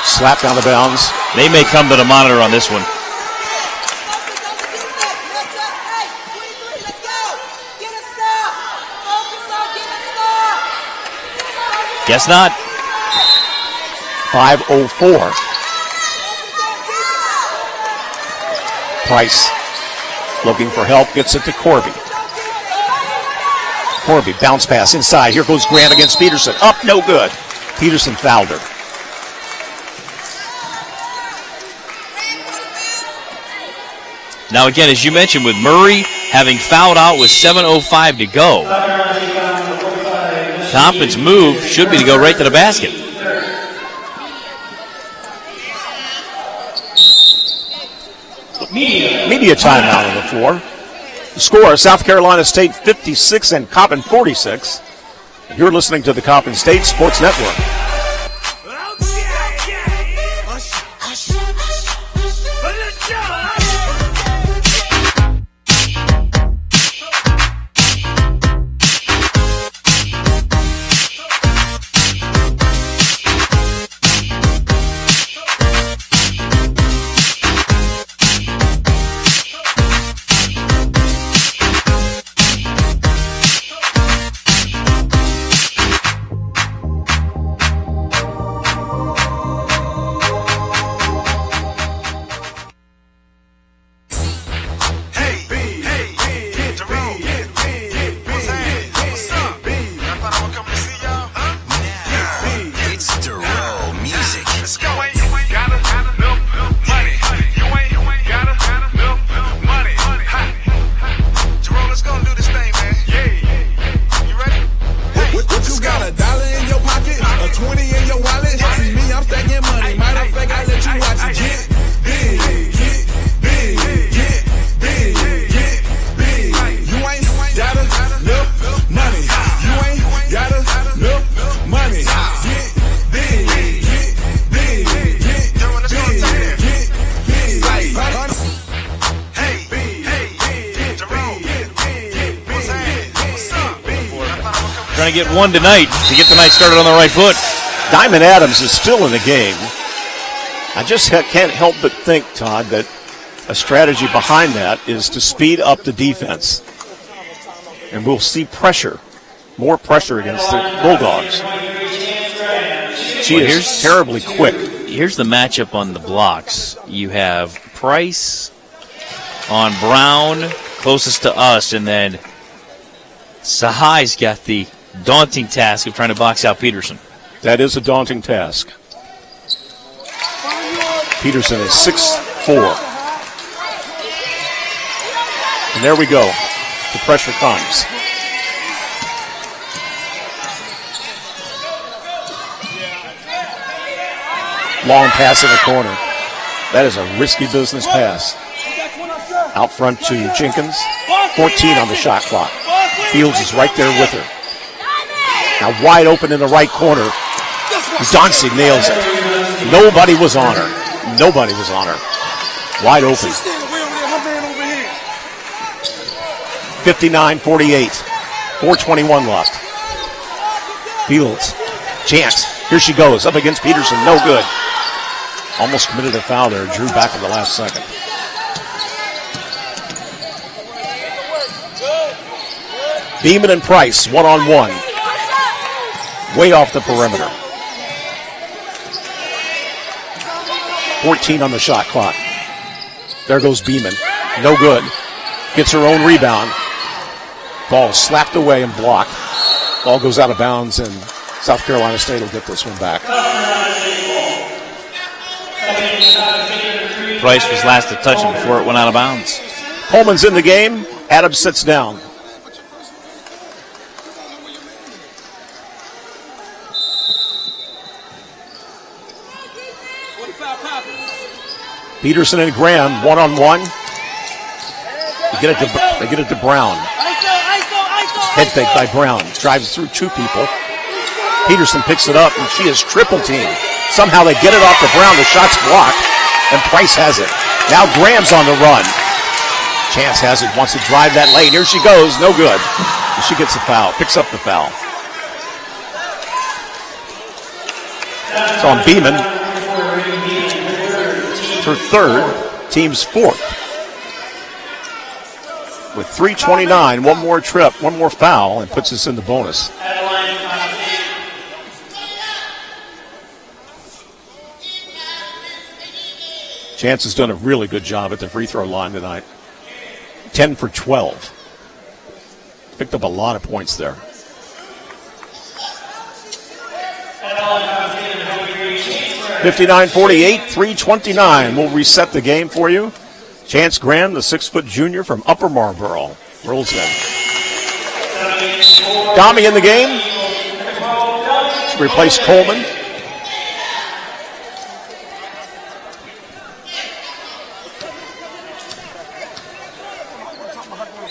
Slapped out of bounds. They may come to the monitor on this one. Guess not. 5:04. Price looking for help, gets it to Corby. Corby, bounce pass inside. Here goes Grant against Peterson. Up, no good. Peterson fouled her. Now again, as you mentioned, with Murray having fouled out with 7:05 to go, Tompkins' move should be to go right to the basket. Media timeout on the floor. The score, South Carolina State 56 and Coppin 46. You're listening to the Coppin State Sports Network. trying to get one tonight to get the night started on the right foot. Diamond Adams is still in the game. I just can't help but think, Todd, that a strategy behind that is to speed up the defense. And we'll see pressure, more pressure against the Bulldogs. She is terribly quick. Here's the matchup on the blocks. You have Price on Brown, closest to us, and then Sahai's got the daunting task of trying to box out Peterson. That is a daunting task. Peterson is 6'4". And there we go. The pressure comes. Long pass in the corner. That is a risky business pass. Out front to Jenkins. 14 on the shot clock. Fields is right there with her. Now wide open in the right corner. Dauncey nails it. Nobody was on her. Nobody was on her. Wide open. 59-48. 4:21 left. Fields. Chance. Here she goes. Up against Peterson. No good. Almost committed a foul there. Drew back in the last second. Beeman and Price, one-on-one. Way off the perimeter. 14 on the shot clock. There goes Beeman. No good. Gets her own rebound. Ball slapped away and blocked. Ball goes out of bounds, and South Carolina State will get this one back. Price was last to touch it before it went out of bounds. Coleman's in the game. Adams sits down. Peterson and Graham, one-on-one. They get it to Brown. Head fake by Brown. Drives through two people. Peterson picks it up, and she is triple teamed. Somehow they get it off to Brown. The shot's blocked, and Price has it. Now Graham's on the run. Chance has it, wants to drive that lane. Here she goes, no good. She gets the foul, picks up the foul. It's on Beeman. It's her third, team's fourth. With 3:29, one more trip, one more foul, and puts us in the bonus. Chance has done a really good job at the free throw line tonight. 10 for 12. Picked up a lot of points there. $59-48, 3:29. We'll reset the game for you. Chance Graham, the 6-foot junior from Upper Marlboro, rolls in. Dami in the game. Replace Coleman.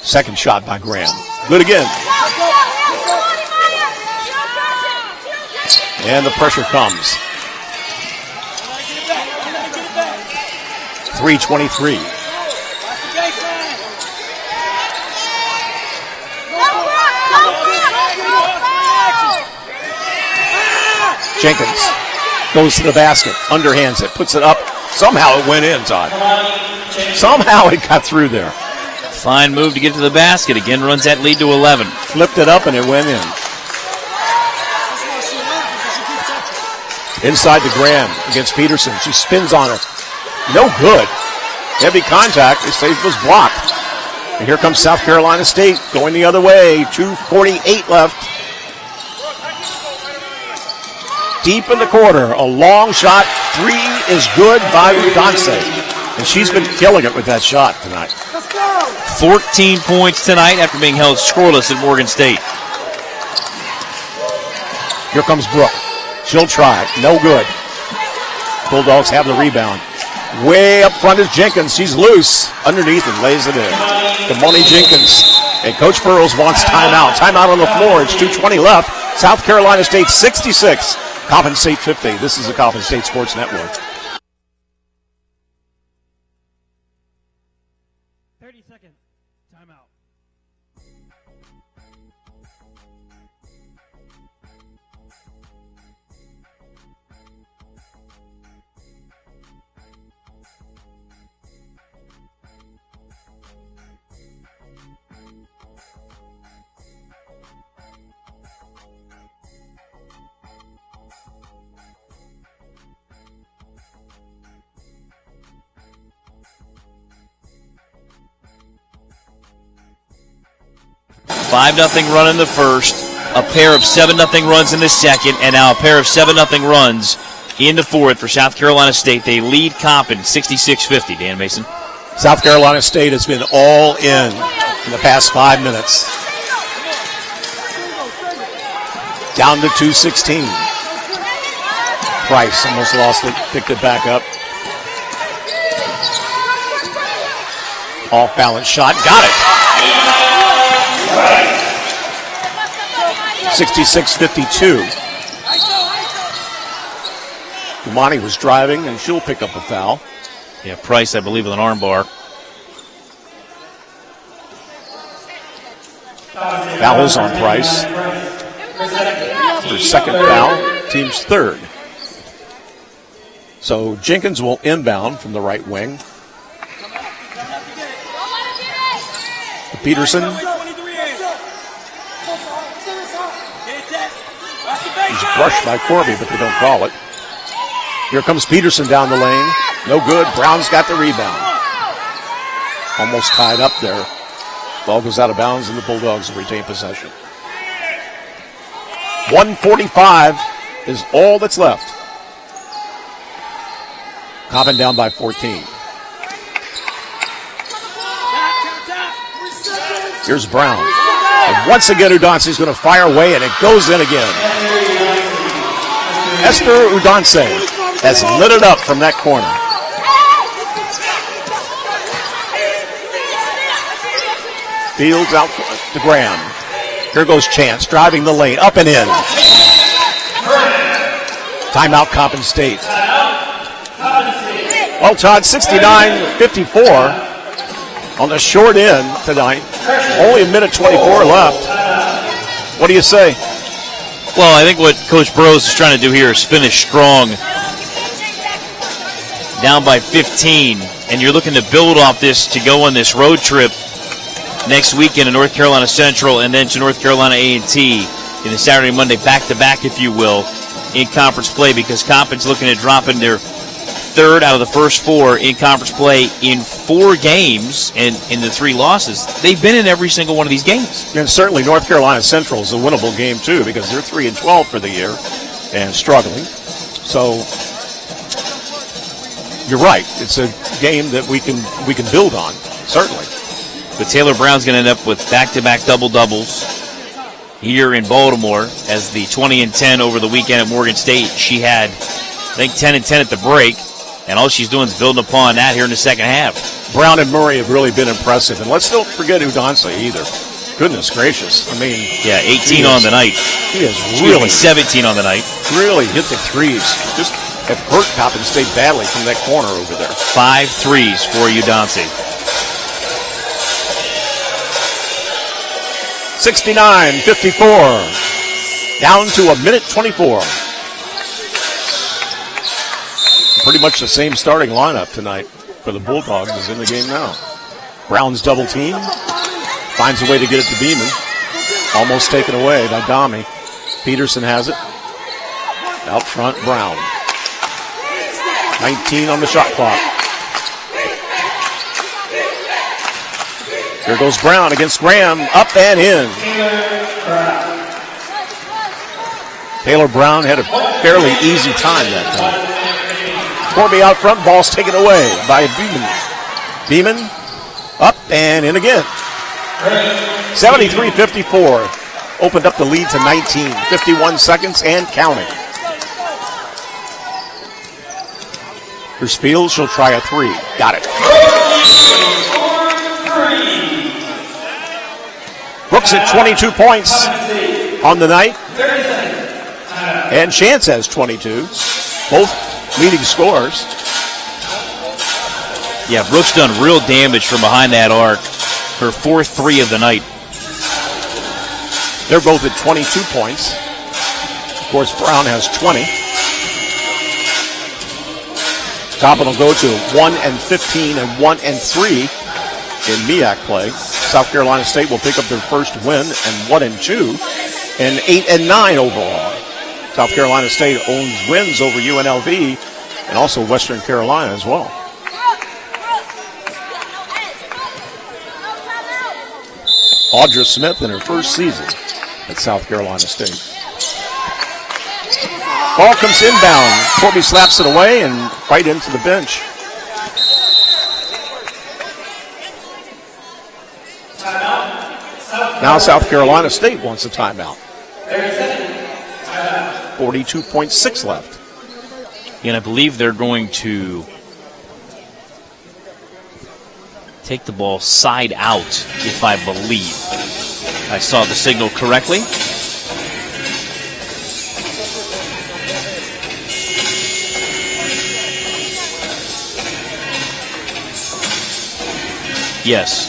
Second shot by Graham. Good again. And the pressure comes. 3:23. Jenkins goes to the basket, underhands it, puts it up. Somehow it went in, Todd. Somehow it got through there. Fine move to get to the basket. Again, runs that lead to 11. Flipped it up and it went in. Inside to Graham against Peterson. She spins on her. No good. Heavy contact. They say it was blocked. And here comes South Carolina State going the other way. 2:48 left. Deep in the corner. A long shot. Three is good by Udonse. And she's been killing it with that shot tonight. 14 points tonight after being held scoreless at Morgan State. Here comes Brooke. She'll try. No good. Bulldogs have the rebound. Way up front is Jenkins. She's loose. Underneath and lays it in. Damoni Jenkins. And Coach Burrows wants timeout. Timeout on the floor. It's 2:20 left. South Carolina State 66. Coppin State 50. This is the Coppin State Sports Network. 30 seconds. Timeout. 5-0 run in the first, a pair of 7-0 runs in the second, and now a pair of 7-0 runs in the fourth for South Carolina State. They lead Coppin 66-50, Dan Mason. South Carolina State has been all in the past 5 minutes. Down to 2:16. Price almost lost it, picked it back up. Off balance shot, got it. 66-52. Umani was driving, and she'll pick up a foul. Yeah, Price, I believe, with an arm bar. Foul is on Price. Her second foul, team's third. So Jenkins will inbound from the right wing. Peterson. He's brushed by Corby, but they don't call it. Here comes Peterson down the lane. No good. Brown's got the rebound. Almost tied up there. Ball goes out of bounds, and the Bulldogs will retain possession. 1:45 is all that's left. Coppin down by 14. Here's Brown. And once again, Udanse's going to fire away, and it goes in again. Esther Udanse has lit it up from that corner. Fields out to Graham. Here goes Chance, driving the lane, up and in. Timeout, Coppin State. Well, Todd, 69-54 on the short end tonight. Only a minute 24 left. What do you say? Well, I think what Coach Burrows is trying to do here is finish strong. Down by 15, and you're looking to build off this to go on this road trip next weekend to North Carolina Central and then to North Carolina A&T in the Saturday, Monday, back-to-back, if you will, in conference play, because Coppin's looking at dropping their third out of the first four in conference play in 4 games, and in the 3 losses. They've been in every single one of these games. And certainly North Carolina Central is a winnable game, too, because they're 3-12 for the year and struggling. So you're right. It's a game that we can build on, certainly. But Taylor Brown's going to end up with back-to-back double-doubles here in Baltimore as the 20-10 over the weekend at Morgan State. She had, I think, 10-10 at the break, and all she's doing is building upon that here in the second half. Brown and Murray have really been impressive. And let's don't forget Udanse either. Goodness gracious. I mean, yeah, 18 on the night. He has really 17 on the night. Really hit the threes. Just have hurt Coppin State badly from that corner over there. 5 threes for Udanse. 69-54. Down to a minute 24. Pretty much the same starting lineup tonight for the Bulldogs is in the game now. Brown's double team. Finds a way to get it to Beeman. Almost taken away by Dami. Peterson has it. Out front, Brown. 19 on the shot clock. Here goes Brown against Graham. Up and in. Taylor Brown had a fairly easy time that time. Corby out front. Ball's taken away by Beeman. Beeman up and in again. 73-54. Opened up the lead to 19. 51 seconds and counting. Here's Fields. She'll try a 3. Got it. Brooks at 22 points on the night. And Chance has 22. Both leading scorers. Yeah, Brooks done real damage from behind that arc. Her 4th 3 of the night. They're both at 22 points. Of course, Brown has 20. Coppin will go to 1-15 and 1-3 in MEAC play. South Carolina State will pick up their first win and 1-2 and 8-9 overall. South Carolina State owns wins over UNLV and also Western Carolina as well. Audra Smith in her first season at South Carolina State. Ball comes inbound. Corby slaps it away and right into the bench. Now South Carolina State wants a timeout. 42.6 left. And I believe they're going to take the ball side out, if I believe I saw the signal correctly. Yes.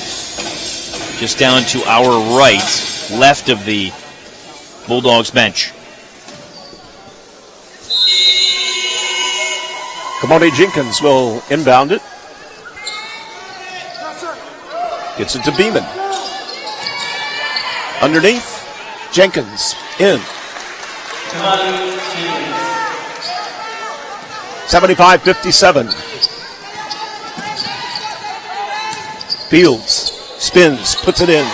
Just down to our right, left of the Bulldogs bench. Kamoni Jenkins will inbound it. Gets it to Beeman. Underneath, Jenkins in. 75-57. Fields spins, puts it in.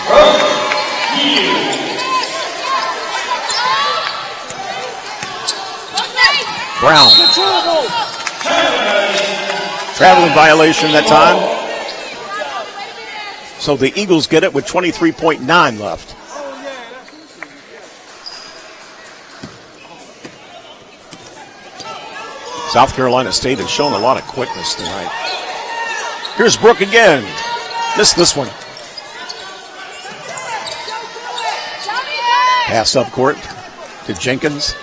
Brown. Traveling violation that time. So the Eagles get it with 23.9 left. South Carolina State has shown a lot of quickness tonight. Here's Brooke again. Missed this one. Pass up court to Jenkins.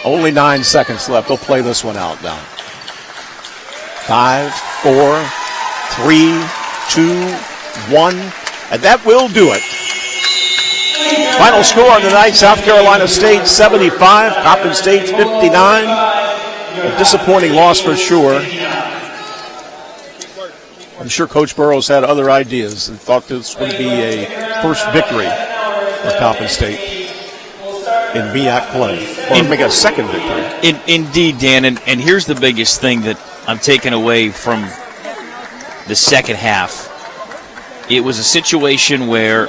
Only 9 seconds left. They'll play this one out now. 5, 4, 3, 2, 1. And that will do it. Final score on the night, South Carolina State 75, Coppin State 59. A disappointing loss for sure. I'm sure Coach Burrows had other ideas and thought this would be a first victory for Coppin State in MEAC play, or make a second victory. Indeed, Dan, and here's the biggest thing that I'm taking away from the second half. It was a situation where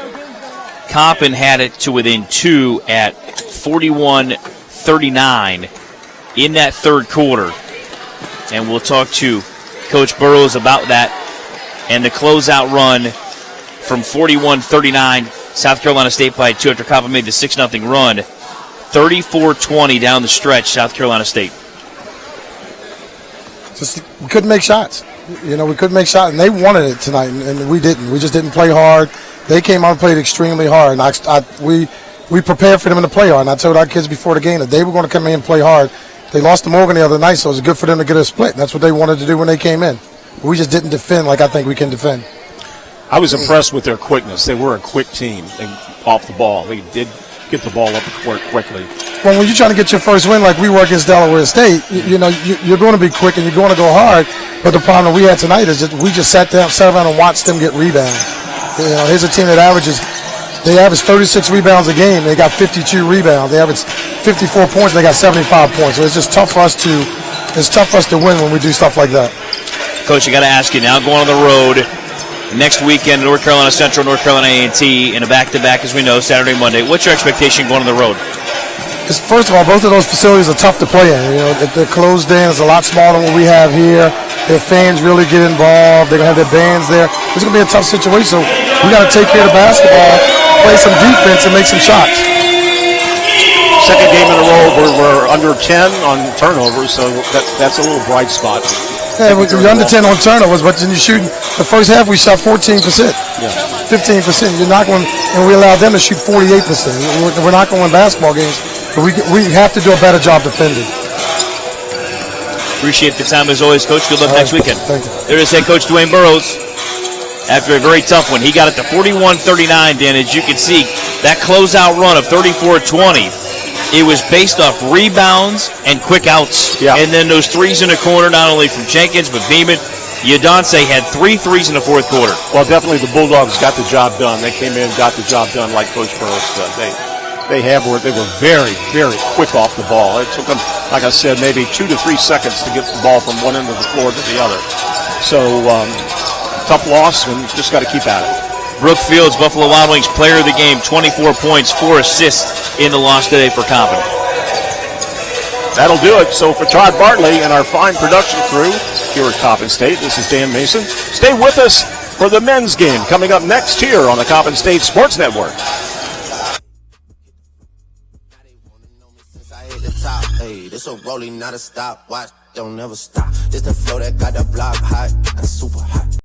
Coppin had it to within 2 at 41-39 in that third quarter. And we'll talk to Coach Burrows about that and the closeout run from 41-39. South Carolina State by 2 after Coppin made the 6-0 run. 34-20 down the stretch, South Carolina State. Just we couldn't make shots. You know, we couldn't make shots, and they wanted it tonight, and we didn't. We just didn't play hard. They came out and played extremely hard, and we prepared for them to play hard. And I told our kids before the game that they were going to come in and play hard. They lost to Morgan the other night, so it was good for them to get a split. And that's what they wanted to do when they came in. We just didn't defend like I think we can defend. I was impressed with their quickness. They were a quick team off the ball. They did get the ball up the court quickly. Well, when you're trying to get your first win like we were against Delaware State, you're going to be quick and you're going to go hard. But the problem that we had tonight is that we just sat around and watched them get rebounds. You know, here's a team that average 36 rebounds a game. They got 52 rebounds. They average 54 points. They got 75 points. So it's just tough for us to win when we do stuff like that. Coach, I got to ask you now, going on the road next weekend, North Carolina Central, North Carolina A&T, in a back-to-back, as we know, Saturday, Monday. What's your expectation going on the road? First of all, both of those facilities are tough to play in. You know, they're closed in. It's a lot smaller than what we have here. Their fans really get involved. They're going to have their bands there. It's going to be a tough situation. So we got to take care of the basketball, play some defense, and make some shots. Second game in a row where we're under 10 on turnovers, so that's a little bright spot. Yeah, we're under 10 on turnovers, but then you're shooting. The first half we shot 14%. Yeah. 15%. You're not going, and we allowed them to shoot 48%. We're not going to win basketball games, but we have to do a better job defending. Appreciate the time as always, Coach. Good luck next weekend. Thank you. There is head coach Dwayne Burrows. After a very tough one, he got it to 41-39, Dan. As you can see, that closeout run of 34-20, it was based off rebounds and quick outs. Yeah. And then those threes in the corner, not only from Jenkins, but Beeman. Yadonce had 3 threes in the fourth quarter. Well, definitely the Bulldogs got the job done. They came in and got the job done like Coach Burrows said. They were very, very quick off the ball. It took them, like I said, maybe 2 to 3 seconds to get the ball from one end of the floor to the other. So, tough loss, and just got to keep at it. Brooke Fields, Buffalo Wild Wings player of the game, 24 points, 4 assists in the loss today for Coppin. That'll do it. So for Todd Bartley and our fine production crew here at Coppin State, this is Dan Mason. Stay with us for the men's game coming up next here on the Coppin State Sports Network. Hey, this a rolling, not a stop. Watch, don't never stop. This the flow that got the block hot and super hot.